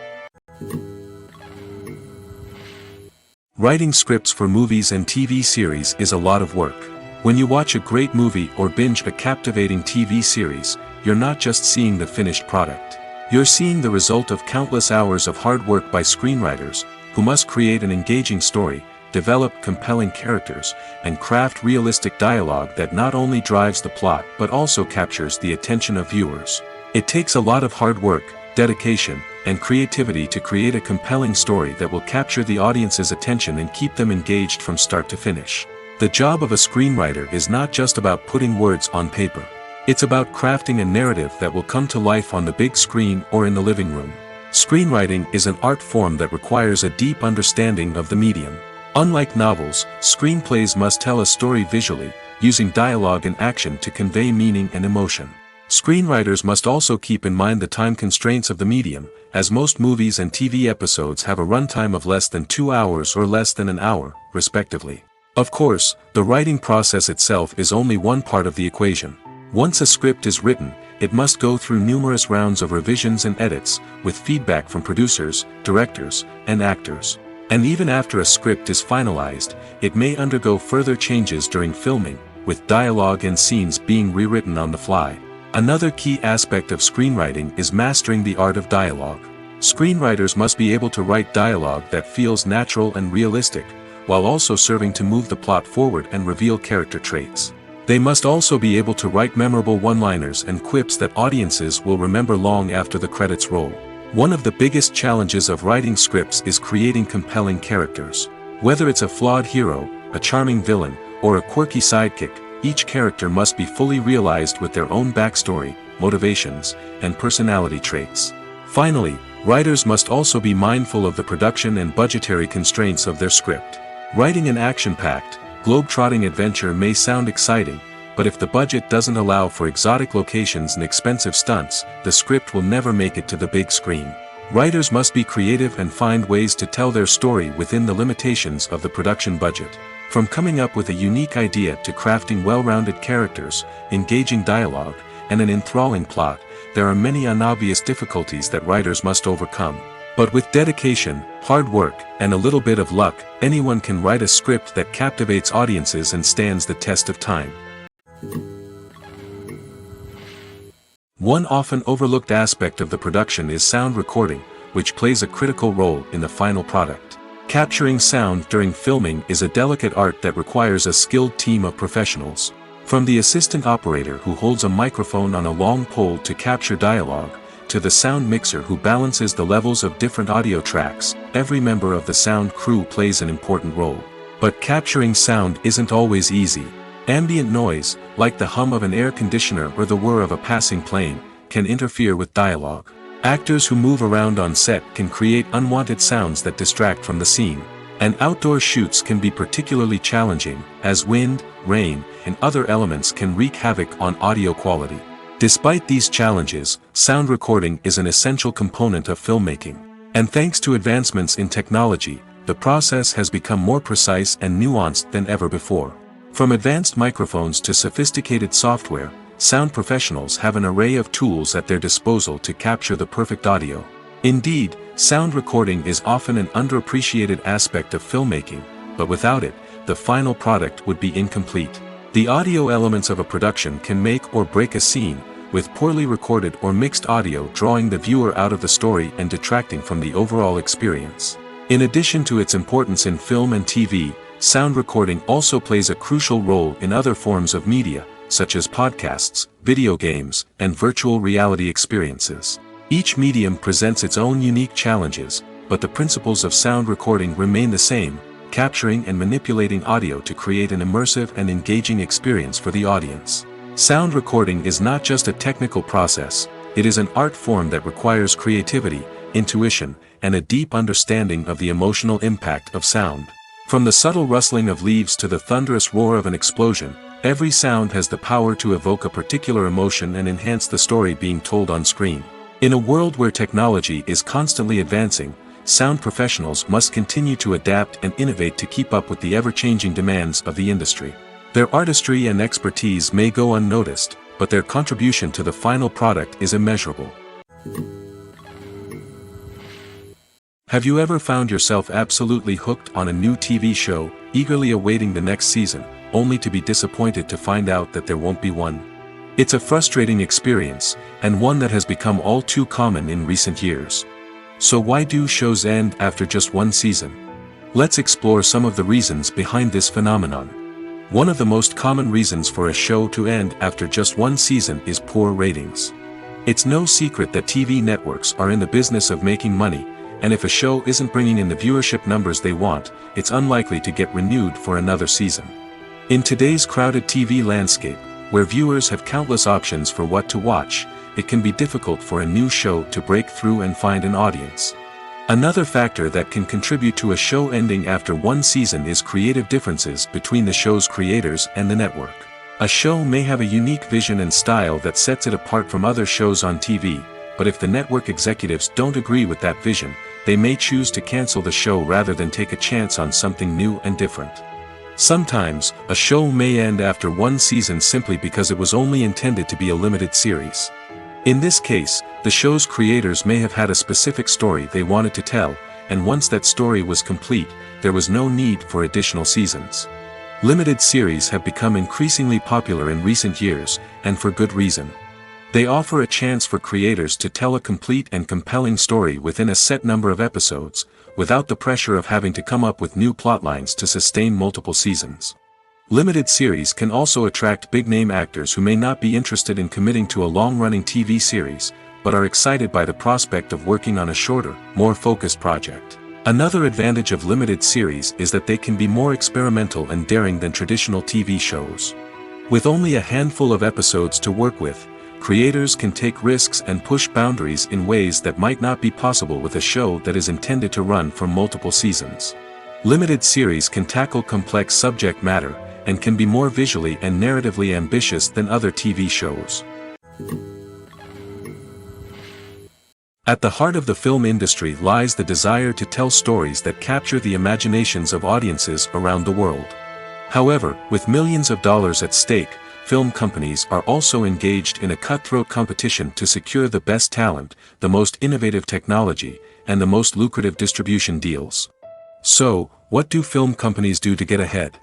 Writing scripts for movies and TV series is a lot of work. When you watch a great movie or binge a captivating TV series, you're not just seeing the finished product. You're seeing the result of countless hours of hard work by screenwriters, who must create an engaging story, develop compelling characters, and craft realistic dialogue that not only drives the plot but also captures the attention of viewers. It takes a lot of hard work, dedication, and creativity to create a compelling story that will capture the audience's attention and keep them engaged from start to finish. The job of a screenwriter is not just about putting words on paper. It's about crafting a narrative that will come to life on the big screen or in the living room. Screenwriting is an art form that requires a deep understanding of the medium. Unlike novels, screenplays must tell a story visually, using dialogue and action to convey meaning and emotion. Screenwriters must also keep in mind the time constraints of the medium, as most movies and TV episodes have a runtime of less than 2 hours or less than an hour, respectively. Of course, the writing process itself is only one part of the equation. Once a script is written, it must go through numerous rounds of revisions and edits, with feedback from producers, directors, and actors. And even after a script is finalized, it may undergo further changes during filming, with dialogue and scenes being rewritten on the fly. Another key aspect of screenwriting is mastering the art of dialogue. Screenwriters must be able to write dialogue that feels natural and realistic, while also serving to move the plot forward and reveal character traits. They must also be able to write memorable one-liners and quips that audiences will remember long after the credits roll. One of the biggest challenges of writing scripts is creating compelling characters. Whether it's a flawed hero, a charming villain, or a quirky sidekick, each character must be fully realized with their own backstory, motivations, and personality traits. Finally, writers must also be mindful of the production and budgetary constraints of their script. Writing an action-packed, globe-trotting adventure may sound exciting, but if the budget doesn't allow for exotic locations and expensive stunts, the script will never make it to the big screen. Writers must be creative and find ways to tell their story within the limitations of the production budget. From coming up with a unique idea to crafting well-rounded characters, engaging dialogue, and an enthralling plot, there are many unobvious difficulties that writers must overcome. But with dedication, hard work, and a little bit of luck, anyone can write a script that captivates audiences and stands the test of time. One often overlooked aspect of the production is sound recording, which plays a critical role in the final product. Capturing sound during filming is a delicate art that requires a skilled team of professionals. From the assistant operator who holds a microphone on a long pole to capture dialogue, to the sound mixer who balances the levels of different audio tracks, every member of the sound crew plays an important role. But capturing sound isn't always easy. Ambient noise, like the hum of an air conditioner or the whir of a passing plane, can interfere with dialogue. Actors who move around on set can create unwanted sounds that distract from the scene. And outdoor shoots can be particularly challenging, as wind, rain, and other elements can wreak havoc on audio quality. Despite these challenges, sound recording is an essential component of filmmaking. And thanks to advancements in technology, the process has become more precise and nuanced than ever before. From advanced microphones to sophisticated software, sound professionals have an array of tools at their disposal to capture the perfect audio. Indeed, sound recording is often an underappreciated aspect of filmmaking, but without it, the final product would be incomplete. The audio elements of a production can make or break a scene, with poorly recorded or mixed audio drawing the viewer out of the story and detracting from the overall experience. In addition to its importance in film and TV, sound recording also plays a crucial role in other forms of media, such as podcasts, video games, and virtual reality experiences. Each medium presents its own unique challenges, but the principles of sound recording remain the same: capturing and manipulating audio to create an immersive and engaging experience for the audience. Sound recording is not just a technical process, it is an art form that requires creativity, intuition, and a deep understanding of the emotional impact of sound. From the subtle rustling of leaves to the thunderous roar of an explosion, every sound has the power to evoke a particular emotion and enhance the story being told on screen. In a world where technology is constantly advancing, sound professionals must continue to adapt and innovate to keep up with the ever-changing demands of the industry. Their artistry and expertise may go unnoticed, but their contribution to the final product is immeasurable. Have you ever found yourself absolutely hooked on a new TV show, eagerly awaiting the next season, only to be disappointed to find out that there won't be one? It's a frustrating experience, and one that has become all too common in recent years. So why do shows end after just one season? Let's explore some of the reasons behind this phenomenon. One of the most common reasons for a show to end after just one season is poor ratings. It's no secret that TV networks are in the business of making money, and if a show isn't bringing in the viewership numbers they want, it's unlikely to get renewed for another season. In today's crowded TV landscape, where viewers have countless options for what to watch, it can be difficult for a new show to break through and find an audience. Another factor that can contribute to a show ending after one season is creative differences between the show's creators and the network. A show may have a unique vision and style that sets it apart from other shows on TV, but if the network executives don't agree with that vision, they may choose to cancel the show rather than take a chance on something new and different. Sometimes, a show may end after one season simply because it was only intended to be a limited series. In this case, the show's creators may have had a specific story they wanted to tell, and once that story was complete, there was no need for additional seasons. Limited series have become increasingly popular in recent years, and for good reason. They offer a chance for creators to tell a complete and compelling story within a set number of episodes, without the pressure of having to come up with new plotlines to sustain multiple seasons. Limited series can also attract big-name actors who may not be interested in committing to a long-running TV series, but are excited by the prospect of working on a shorter, more focused project. Another advantage of limited series is that they can be more experimental and daring than traditional TV shows. With only a handful of episodes to work with, creators can take risks and push boundaries in ways that might not be possible with a show that is intended to run for multiple seasons. Limited series can tackle complex subject matter, and can be more visually and narratively ambitious than other TV shows. At the heart of the film industry lies the desire to tell stories that capture the imaginations of audiences around the world. However, with millions of dollars at stake, film companies are also engaged in a cutthroat competition to secure the best talent, the most innovative technology, and the most lucrative distribution deals. So, what do film companies do to get ahead?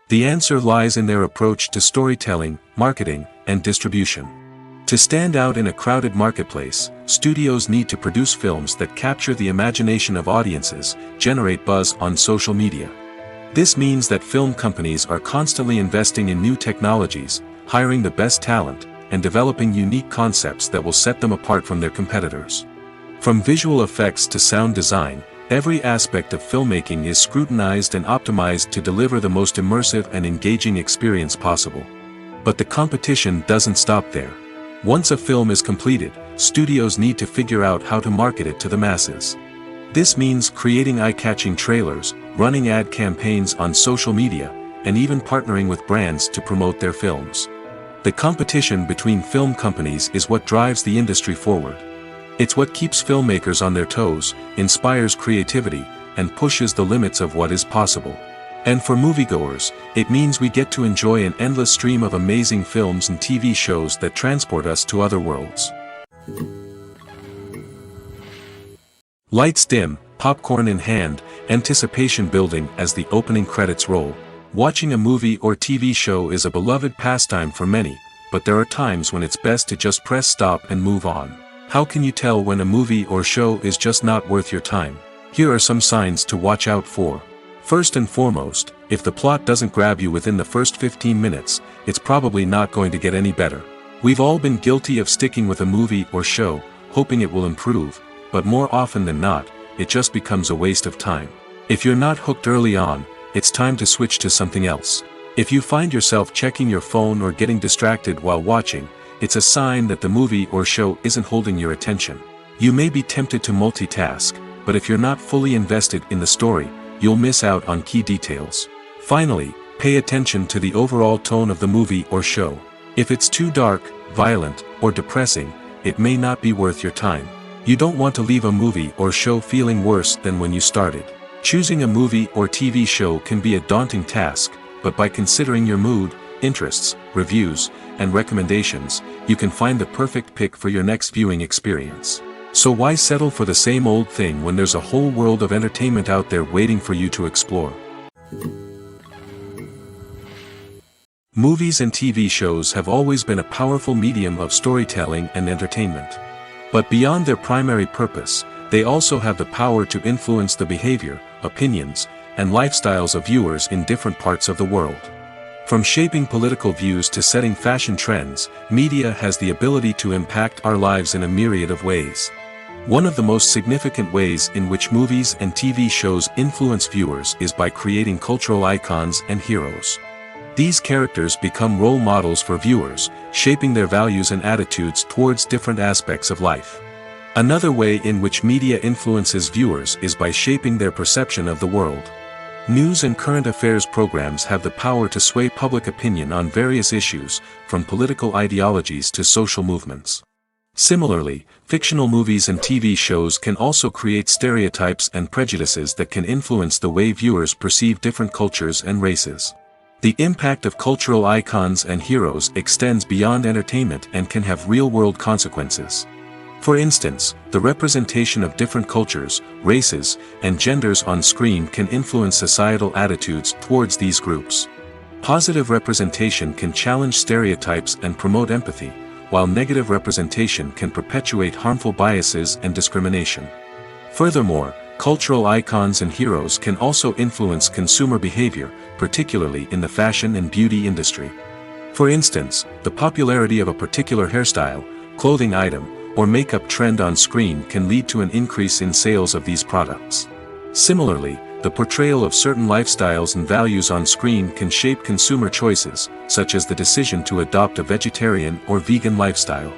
The answer lies in their approach to storytelling, marketing, and distribution. To stand out in a crowded marketplace, studios need to produce films that capture the imagination of audiences, generate buzz on social media. This means that film companies are constantly investing in new technologies, hiring the best talent, and developing unique concepts that will set them apart from their competitors. From visual effects to sound design, every aspect of filmmaking is scrutinized and optimized to deliver the most immersive and engaging experience possible. But the competition doesn't stop there. Once a film is completed, studios need to figure out how to market it to the masses. This means creating eye-catching trailers, running ad campaigns on social media, and even partnering with brands to promote their films. The competition between film companies is what drives the industry forward. It's what keeps filmmakers on their toes, inspires creativity, and pushes the limits of what is possible. And for moviegoers, it means we get to enjoy an endless stream of amazing films and TV shows that transport us to other worlds. Lights dim, popcorn in hand, anticipation building as the opening credits roll. Watching a movie or TV show is a beloved pastime for many, but there are times when it's best to just press stop and move on. How can you tell when a movie or show is just not worth your time? Here are some signs to watch out for. First and foremost, if the plot doesn't grab you within the first 15 minutes, it's probably not going to get any better. We've all been guilty of sticking with a movie or show, hoping it will improve, but more often than not, it just becomes a waste of time. If you're not hooked early on, it's time to switch to something else. If you find yourself checking your phone or getting distracted while watching, it's a sign that the movie or show isn't holding your attention. You may be tempted to multitask, but if you're not fully invested in the story, you'll miss out on key details. Finally, pay attention to the overall tone of the movie or show. If it's too dark, violent, or depressing, it may not be worth your time. You don't want to leave a movie or show feeling worse than when you started. Choosing a movie or TV show can be a daunting task, but by considering your mood, interests, reviews, and recommendations, you can find the perfect pick for your next viewing experience. So why settle for the same old thing when there's a whole world of entertainment out there waiting for you to explore? Movies and TV shows have always been a powerful medium of storytelling and entertainment. But beyond their primary purpose, they also have the power to influence the behavior, opinions, and lifestyles of viewers in different parts of the world. From shaping political views to setting fashion trends, media has the ability to impact our lives in a myriad of ways. One of the most significant ways in which movies and TV shows influence viewers is by creating cultural icons and heroes. These characters become role models for viewers, shaping their values and attitudes towards different aspects of life. Another way in which media influences viewers is by shaping their perception of the world. News and current affairs programs have the power to sway public opinion on various issues, from political ideologies to social movements. Similarly, fictional movies and TV shows can also create stereotypes and prejudices that can influence the way viewers perceive different cultures and races. The impact of cultural icons and heroes extends beyond entertainment and can have real-world consequences. For instance, the representation of different cultures, races, and genders on screen can influence societal attitudes towards these groups. Positive representation can challenge stereotypes and promote empathy, while negative representation can perpetuate harmful biases and discrimination. Furthermore, cultural icons and heroes can also influence consumer behavior, particularly in the fashion and beauty industry. For instance, the popularity of a particular hairstyle, clothing item, or makeup trend on screen can lead to an increase in sales of these products. Similarly, the portrayal of certain lifestyles and values on screen can shape consumer choices, such as the decision to adopt a vegetarian or vegan lifestyle.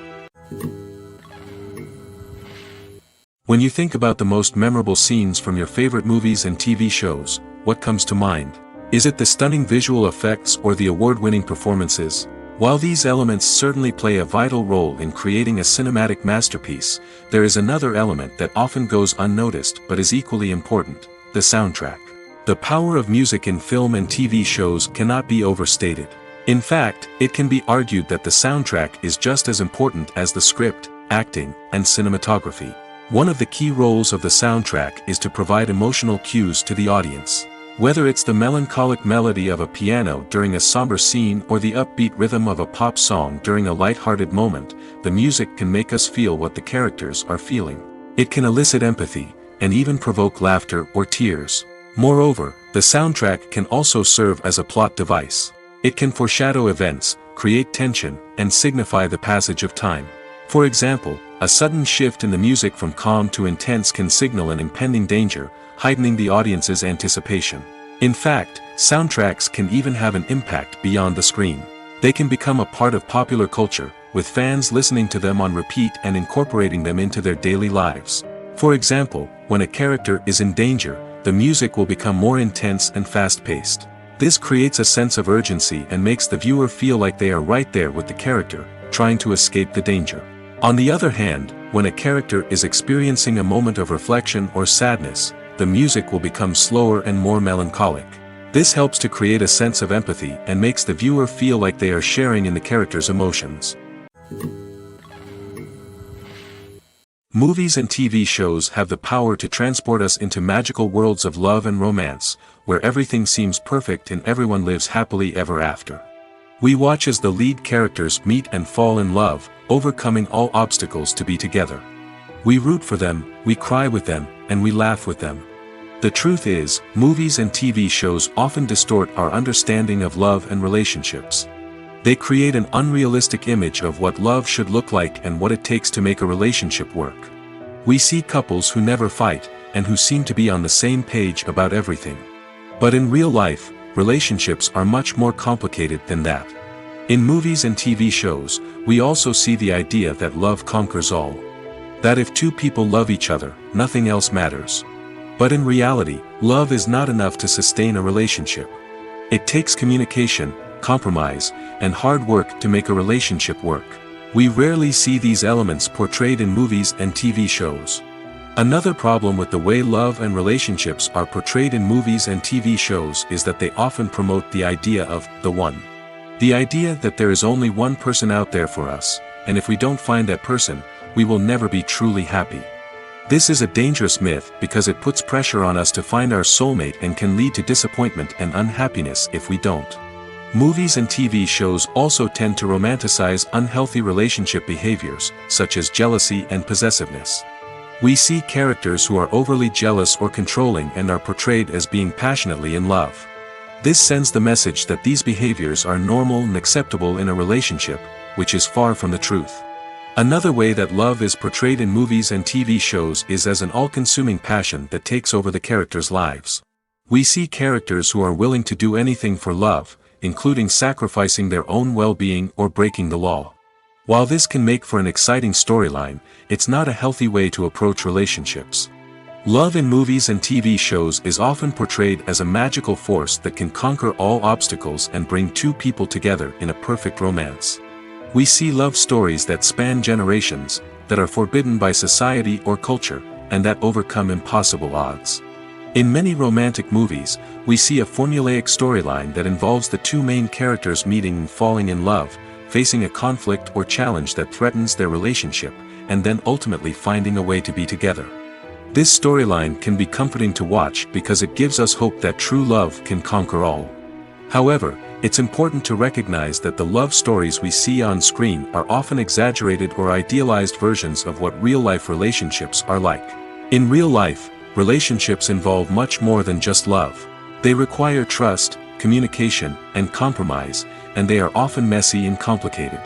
When you think about the most memorable scenes from your favorite movies and TV shows, what comes to mind? Is it the stunning visual effects or the award-winning performances? While these elements certainly play a vital role in creating a cinematic masterpiece, there is another element that often goes unnoticed but is equally important: the soundtrack. The power of music in film and TV shows cannot be overstated. In fact, it can be argued that the soundtrack is just as important as the script, acting, and cinematography. One of the key roles of the soundtrack is to provide emotional cues to the audience. Whether it's the melancholic melody of a piano during a somber scene or the upbeat rhythm of a pop song during a light-hearted moment, the music can make us feel what the characters are feeling. It can elicit empathy, and even provoke laughter or tears. Moreover, the soundtrack can also serve as a plot device. It can foreshadow events, create tension, and signify the passage of time. For example, a sudden shift in the music from calm to intense can signal an impending danger, heightening the audience's anticipation. In fact, soundtracks can even have an impact beyond the screen. They can become a part of popular culture, with fans listening to them on repeat and incorporating them into their daily lives. For example, when a character is in danger, the music will become more intense and fast-paced. This creates a sense of urgency and makes the viewer feel like they are right there with the character, trying to escape the danger. On the other hand, when a character is experiencing a moment of reflection or sadness, the music will become slower and more melancholic. This helps to create a sense of empathy and makes the viewer feel like they are sharing in the character's emotions. Movies and TV shows have the power to transport us into magical worlds of love and romance, where everything seems perfect and everyone lives happily ever after. We watch as the lead characters meet and fall in love, overcoming all obstacles to be together. We root for them, we cry with them, and we laugh with them. The truth is, movies and TV shows often distort our understanding of love and relationships. They create an unrealistic image of what love should look like and what it takes to make a relationship work. We see couples who never fight, and who seem to be on the same page about everything. But in real life, relationships are much more complicated than that. In movies and TV shows, we also see the idea that love conquers all. That if two people love each other, nothing else matters. But in reality, love is not enough to sustain a relationship. It takes communication, compromise, and hard work to make a relationship work. We rarely see these elements portrayed in movies and TV shows. Another problem with the way love and relationships are portrayed in movies and TV shows is that they often promote the idea of the one. The idea that there is only one person out there for us, and if we don't find that person, we will never be truly happy. This is a dangerous myth because it puts pressure on us to find our soulmate and can lead to disappointment and unhappiness if we don't. Movies and TV shows also tend to romanticize unhealthy relationship behaviors, such as jealousy and possessiveness. We see characters who are overly jealous or controlling and are portrayed as being passionately in love. This sends the message that these behaviors are normal and acceptable in a relationship, which is far from the truth. Another way that love is portrayed in movies and TV shows is as an all-consuming passion that takes over the characters' lives. We see characters who are willing to do anything for love, including sacrificing their own well-being or breaking the law. While this can make for an exciting storyline, it's not a healthy way to approach relationships. Love in movies and TV shows is often portrayed as a magical force that can conquer all obstacles and bring two people together in a perfect romance. We see love stories that span generations, that are forbidden by society or culture, and that overcome impossible odds. In many romantic movies, we see a formulaic storyline that involves the two main characters meeting and falling in love, facing a conflict or challenge that threatens their relationship, and then ultimately finding a way to be together. This storyline can be comforting to watch because it gives us hope that true love can conquer all. However, it's important to recognize that the love stories we see on screen are often exaggerated or idealized versions of what real-life relationships are like. In real life, relationships involve much more than just love. They require trust, communication, and compromise, and they are often messy and complicated.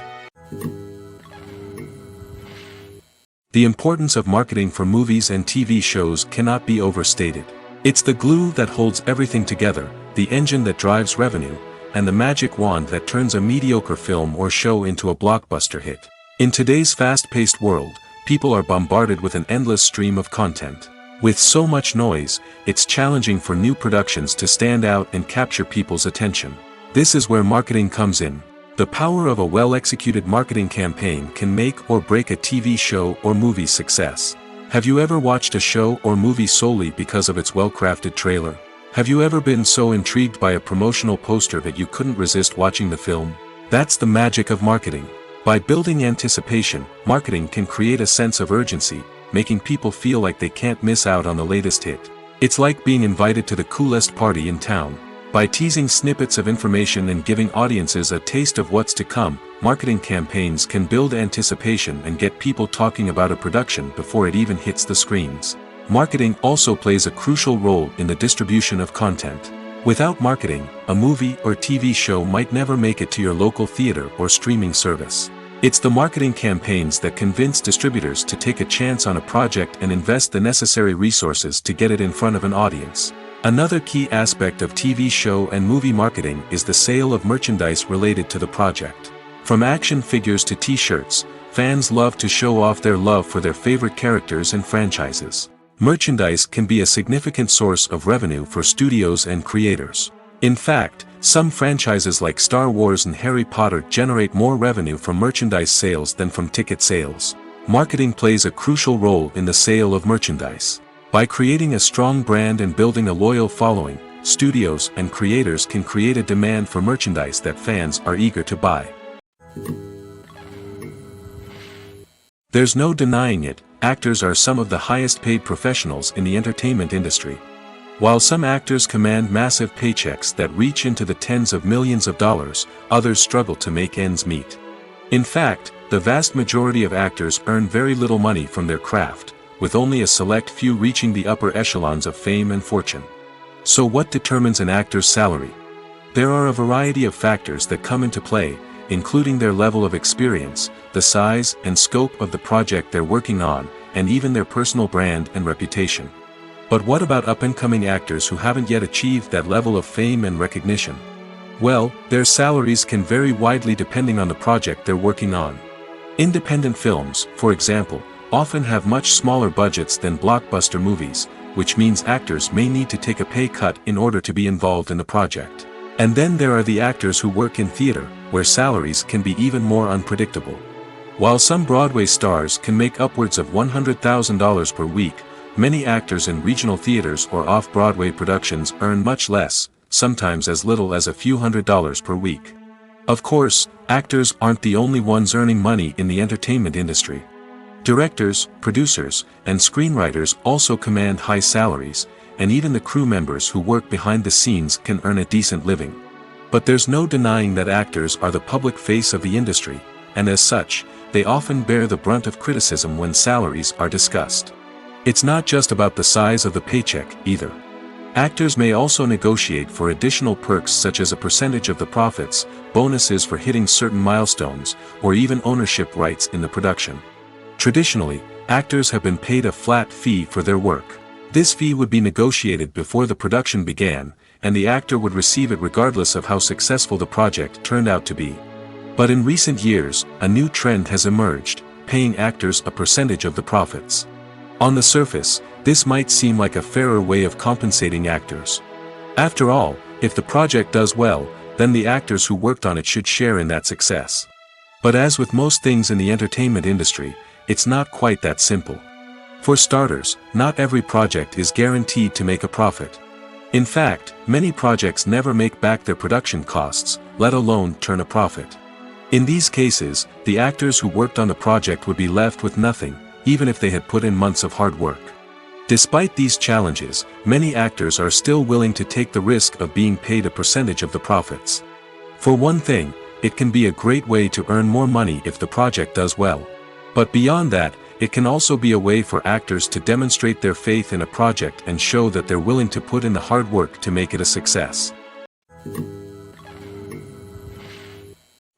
The importance of marketing for movies and TV shows cannot be overstated. It's the glue that holds everything together, the engine that drives revenue, and the magic wand that turns a mediocre film or show into a blockbuster hit. In today's fast-paced world, people are bombarded with an endless stream of content. With so much noise, it's challenging for new productions to stand out and capture people's attention. This is where marketing comes in. The power of a well-executed marketing campaign can make or break a TV show or movie's success. Have you ever watched a show or movie solely because of its well-crafted trailer? Have you ever been so intrigued by a promotional poster that you couldn't resist watching the film? That's the magic of marketing. By building anticipation, marketing can create a sense of urgency, making people feel like they can't miss out on the latest hit. It's like being invited to the coolest party in town. By teasing snippets of information and giving audiences a taste of what's to come, marketing campaigns can build anticipation and get people talking about a production before it even hits the screens. Marketing also plays a crucial role in the distribution of content. Without marketing, a movie or TV show might never make it to your local theater or streaming service. It's the marketing campaigns that convince distributors to take a chance on a project and invest the necessary resources to get it in front of an audience. Another key aspect of TV show and movie marketing is the sale of merchandise related to the project. From action figures to t-shirts, fans love to show off their love for their favorite characters and franchises. Merchandise can be a significant source of revenue for studios and creators. In fact, some franchises like Star Wars and Harry Potter generate more revenue from merchandise sales than from ticket sales. Marketing plays a crucial role in the sale of merchandise. By creating a strong brand and building a loyal following, studios and creators can create a demand for merchandise that fans are eager to buy. There's no denying it, actors are some of the highest paid professionals in the entertainment industry. While some actors command massive paychecks that reach into the tens of millions of dollars, others struggle to make ends meet. In fact, the vast majority of actors earn very little money from their craft, with only a select few reaching the upper echelons of fame and fortune. So what determines an actor's salary? There are a variety of factors that come into play, including their level of experience, the size and scope of the project they're working on, and even their personal brand and reputation. But what about up-and-coming actors who haven't yet achieved that level of fame and recognition? Well, their salaries can vary widely depending on the project they're working on. Independent films, for example, often have much smaller budgets than blockbuster movies, which means actors may need to take a pay cut in order to be involved in the project. And then there are the actors who work in theater, where salaries can be even more unpredictable. While some Broadway stars can make upwards of $100,000 per week, many actors in regional theaters or off-Broadway productions earn much less, sometimes as little as a few $100s per week. Of course, actors aren't the only ones earning money in the entertainment industry. Directors, producers, and screenwriters also command high salaries, and even the crew members who work behind the scenes can earn a decent living. But there's no denying that actors are the public face of the industry, and as such, they often bear the brunt of criticism when salaries are discussed. It's not just about the size of the paycheck, either. Actors may also negotiate for additional perks such as a percentage of the profits, bonuses for hitting certain milestones, or even ownership rights in the production. Traditionally, actors have been paid a flat fee for their work. This fee would be negotiated before the production began, and the actor would receive it regardless of how successful the project turned out to be. But in recent years, a new trend has emerged, paying actors a percentage of the profits. On the surface, this might seem like a fairer way of compensating actors. After all, if the project does well, then the actors who worked on it should share in that success. But as with most things in the entertainment industry, it's not quite that simple. For starters, not every project is guaranteed to make a profit. In fact, many projects never make back their production costs, let alone turn a profit. In these cases, the actors who worked on the project would be left with nothing, even if they had put in months of hard work. Despite these challenges, many actors are still willing to take the risk of being paid a percentage of the profits. For one thing, it can be a great way to earn more money if the project does well. But beyond that, it can also be a way for actors to demonstrate their faith in a project and show that they're willing to put in the hard work to make it a success.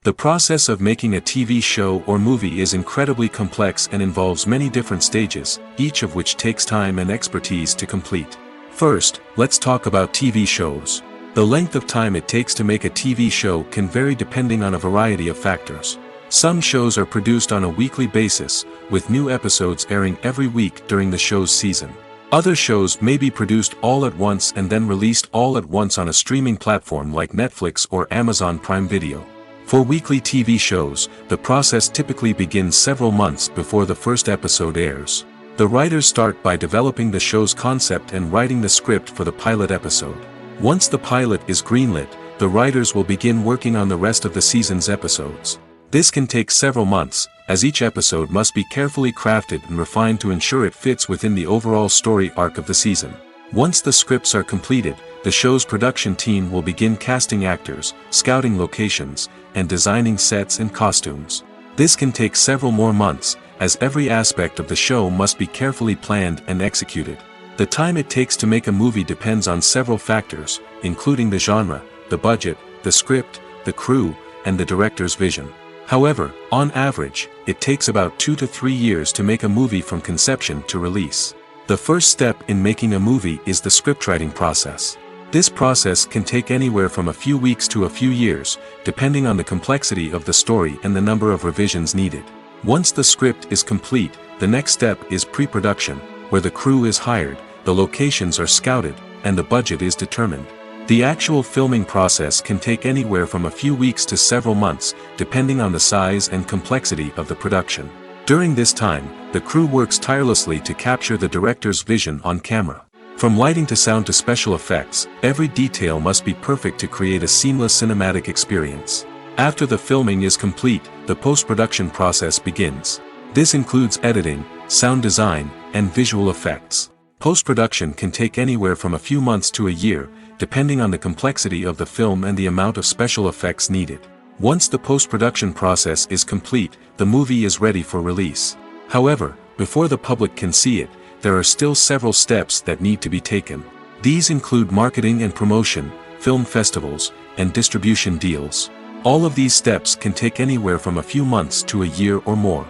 The process of making a TV show or movie is incredibly complex and involves many different stages, each of which takes time and expertise to complete. First, let's talk about TV shows. The length of time it takes to make a TV show can vary depending on a variety of factors. Some shows are produced on a weekly basis, with new episodes airing every week during the show's season. Other shows may be produced all at once and then released all at once on a streaming platform like Netflix or Amazon Prime Video. For weekly TV shows, the process typically begins several months before the first episode airs. The writers start by developing the show's concept and writing the script for the pilot episode. Once the pilot is greenlit, the writers will begin working on the rest of the season's episodes. This can take several months, as each episode must be carefully crafted and refined to ensure it fits within the overall story arc of the season. Once the scripts are completed, the show's production team will begin casting actors, scouting locations, and designing sets and costumes. This can take several more months, as every aspect of the show must be carefully planned and executed. The time it takes to make a movie depends on several factors, including the genre, the budget, the script, the crew, and the director's vision. However, on average, it takes about 2 to 3 years to make a movie from conception to release. The first step in making a movie is the scriptwriting process. This process can take anywhere from a few weeks to a few years, depending on the complexity of the story and the number of revisions needed. Once the script is complete, the next step is pre-production, where the crew is hired, the locations are scouted, and the budget is determined. The actual filming process can take anywhere from a few weeks to several months, depending on the size and complexity of the production. During this time, the crew works tirelessly to capture the director's vision on camera. From lighting to sound to special effects, every detail must be perfect to create a seamless cinematic experience. After the filming is complete, the post-production process begins. This includes editing, sound design, and visual effects. Post-production can take anywhere from a few months to a year, depending on the complexity of the film and the amount of special effects needed. Once the post-production process is complete, the movie is ready for release. However, before the public can see it, there are still several steps that need to be taken. These include marketing and promotion, film festivals, and distribution deals. All of these steps can take anywhere from a few months to a year or more.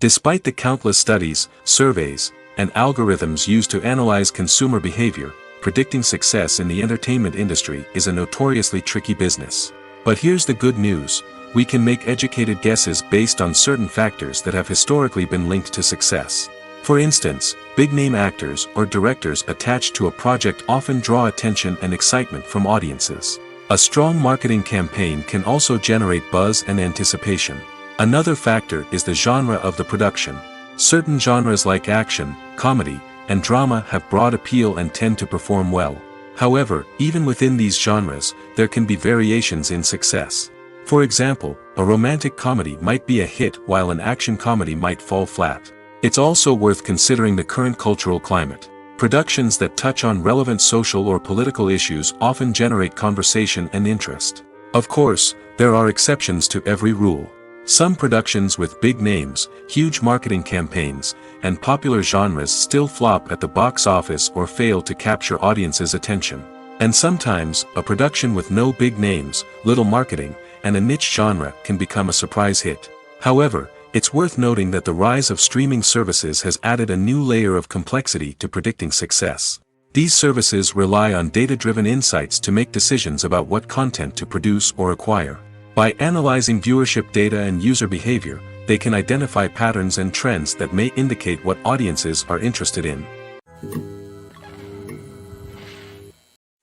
Despite the countless studies, surveys, and algorithms used to analyze consumer behavior, predicting success in the entertainment industry is a notoriously tricky business. But here's the good news: we can make educated guesses based on certain factors that have historically been linked to success. For instance, big-name actors or directors attached to a project often draw attention and excitement from audiences. A strong marketing campaign can also generate buzz and anticipation. Another factor is the genre of the production. Certain genres like action, comedy, and drama have broad appeal and tend to perform well. However, even within these genres, there can be variations in success. For example, a romantic comedy might be a hit while an action comedy might fall flat. It's also worth considering the current cultural climate. Productions that touch on relevant social or political issues often generate conversation and interest. Of course, there are exceptions to every rule. Some productions with big names, huge marketing campaigns, and popular genres still flop at the box office or fail to capture audiences' attention. And sometimes, a production with no big names, little marketing, and a niche genre can become a surprise hit. However, it's worth noting that the rise of streaming services has added a new layer of complexity to predicting success. These services rely on data-driven insights to make decisions about what content to produce or acquire. By analyzing viewership data and user behavior, they can identify patterns and trends that may indicate what audiences are interested in.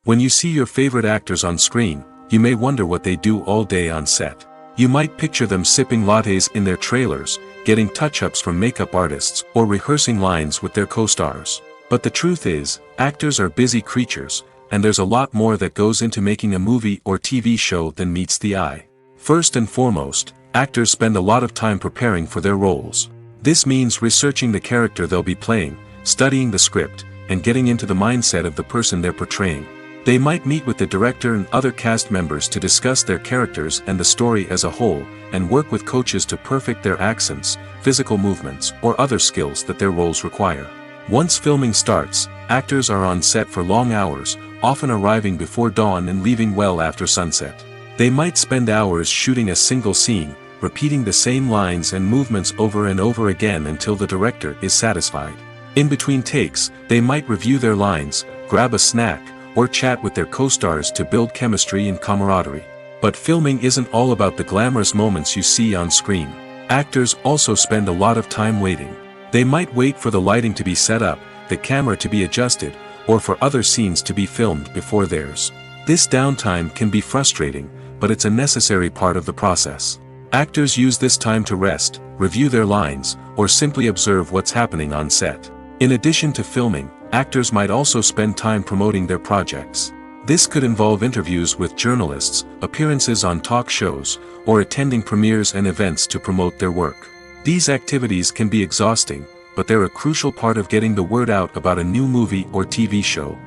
When you see your favorite actors on screen, you may wonder what they do all day on set. You might picture them sipping lattes in their trailers, getting touch-ups from makeup artists, or rehearsing lines with their co-stars. But the truth is, actors are busy creatures, and there's a lot more that goes into making a movie or TV show than meets the eye. First and foremost, actors spend a lot of time preparing for their roles. This means researching the character they'll be playing, studying the script, and getting into the mindset of the person they're portraying. They might meet with the director and other cast members to discuss their characters and the story as a whole, and work with coaches to perfect their accents, physical movements, or other skills that their roles require. Once filming starts, actors are on set for long hours, often arriving before dawn and leaving well after sunset. They might spend hours shooting a single scene, repeating the same lines and movements over and over again until the director is satisfied. In between takes, they might review their lines, grab a snack, or chat with their co-stars to build chemistry and camaraderie. But filming isn't all about the glamorous moments you see on screen. Actors also spend a lot of time waiting. They might wait for the lighting to be set up, the camera to be adjusted, or for other scenes to be filmed before theirs. This downtime can be frustrating, but it's a necessary part of the process. Actors use this time to rest, review their lines, or simply observe what's happening on set. In addition to filming, actors might also spend time promoting their projects. This could involve interviews with journalists, appearances on talk shows, or attending premieres and events to promote their work. These activities can be exhausting, but they're a crucial part of getting the word out about a new movie or TV show.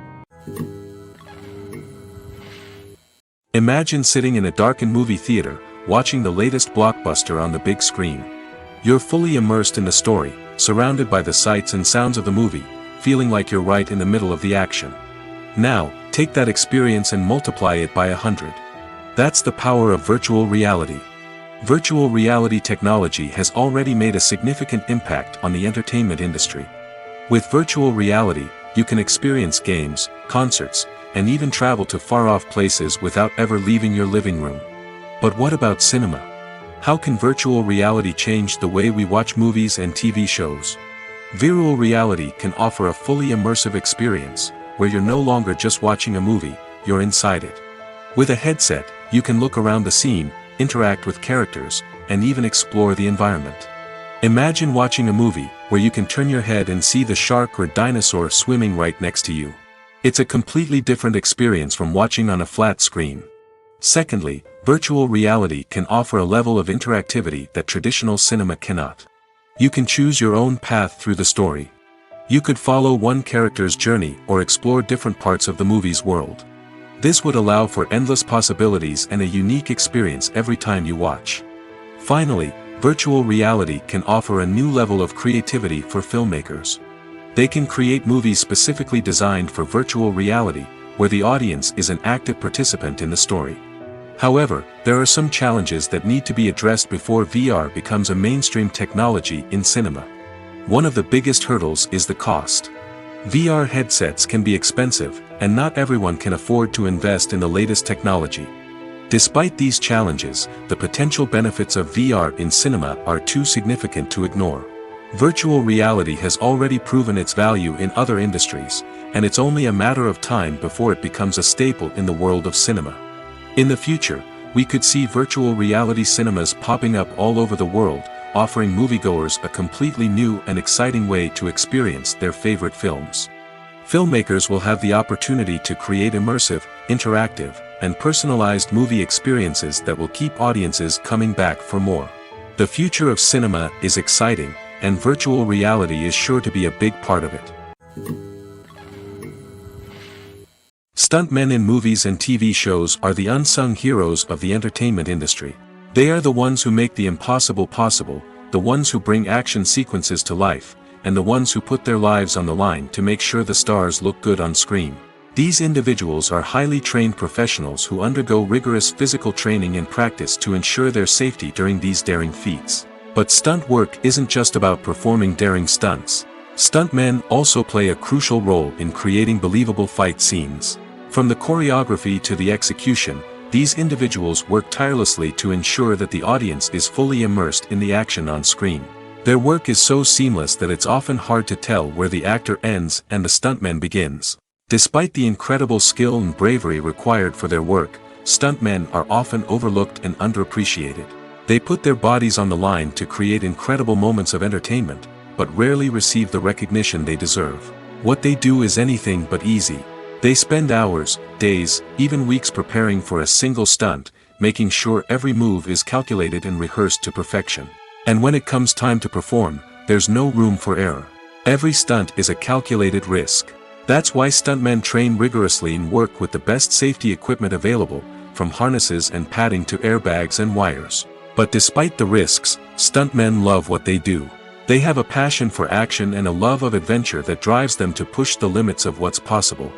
Imagine sitting in a darkened movie theater, watching the latest blockbuster on the big screen. You're fully immersed in the story, surrounded by the sights and sounds of the movie, feeling like you're right in the middle of the action. Now, take that experience and multiply it by 100. That's the power of virtual reality. Virtual reality technology has already made a significant impact on the entertainment industry. With virtual reality, you can experience games, concerts, and even travel to far-off places without ever leaving your living room. But what about cinema? How can virtual reality change the way we watch movies and TV shows? Virtual reality can offer a fully immersive experience, where you're no longer just watching a movie, you're inside it. With a headset, you can look around the scene, interact with characters, and even explore the environment. Imagine watching a movie, where you can turn your head and see the shark or dinosaur swimming right next to you. It's a completely different experience from watching on a flat screen. Secondly, virtual reality can offer a level of interactivity that traditional cinema cannot. You can choose your own path through the story. You could follow one character's journey or explore different parts of the movie's world. This would allow for endless possibilities and a unique experience every time you watch. Finally, virtual reality can offer a new level of creativity for filmmakers. They can create movies specifically designed for virtual reality, where the audience is an active participant in the story. However, there are some challenges that need to be addressed before VR becomes a mainstream technology in cinema. One of the biggest hurdles is the cost. VR headsets can be expensive, and not everyone can afford to invest in the latest technology. Despite these challenges, the potential benefits of VR in cinema are too significant to ignore. Virtual reality has already proven its value in other industries, and it's only a matter of time before it becomes a staple in the world of cinema. In the future, we could see virtual reality cinemas popping up all over the world, offering moviegoers a completely new and exciting way to experience their favorite films. Filmmakers will have the opportunity to create immersive, interactive, and personalized movie experiences that will keep audiences coming back for more. The future of cinema is exciting, and virtual reality is sure to be a big part of it. Stuntmen in movies and TV shows are the unsung heroes of the entertainment industry. They are the ones who make the impossible possible, the ones who bring action sequences to life, and the ones who put their lives on the line to make sure the stars look good on screen. These individuals are highly trained professionals who undergo rigorous physical training and practice to ensure their safety during these daring feats. But stunt work isn't just about performing daring stunts. Stuntmen also play a crucial role in creating believable fight scenes. From the choreography to the execution, these individuals work tirelessly to ensure that the audience is fully immersed in the action on screen. Their work is so seamless that it's often hard to tell where the actor ends and the stuntman begins. Despite the incredible skill and bravery required for their work, stuntmen are often overlooked and underappreciated. They put their bodies on the line to create incredible moments of entertainment, but rarely receive the recognition they deserve. What they do is anything but easy. They spend hours, days, even weeks preparing for a single stunt, making sure every move is calculated and rehearsed to perfection. And when it comes time to perform, there's no room for error. Every stunt is a calculated risk. That's why stuntmen train rigorously and work with the best safety equipment available, from harnesses and padding to airbags and wires. But despite the risks, stuntmen love what they do. They have a passion for action and a love of adventure that drives them to push the limits of what's possible.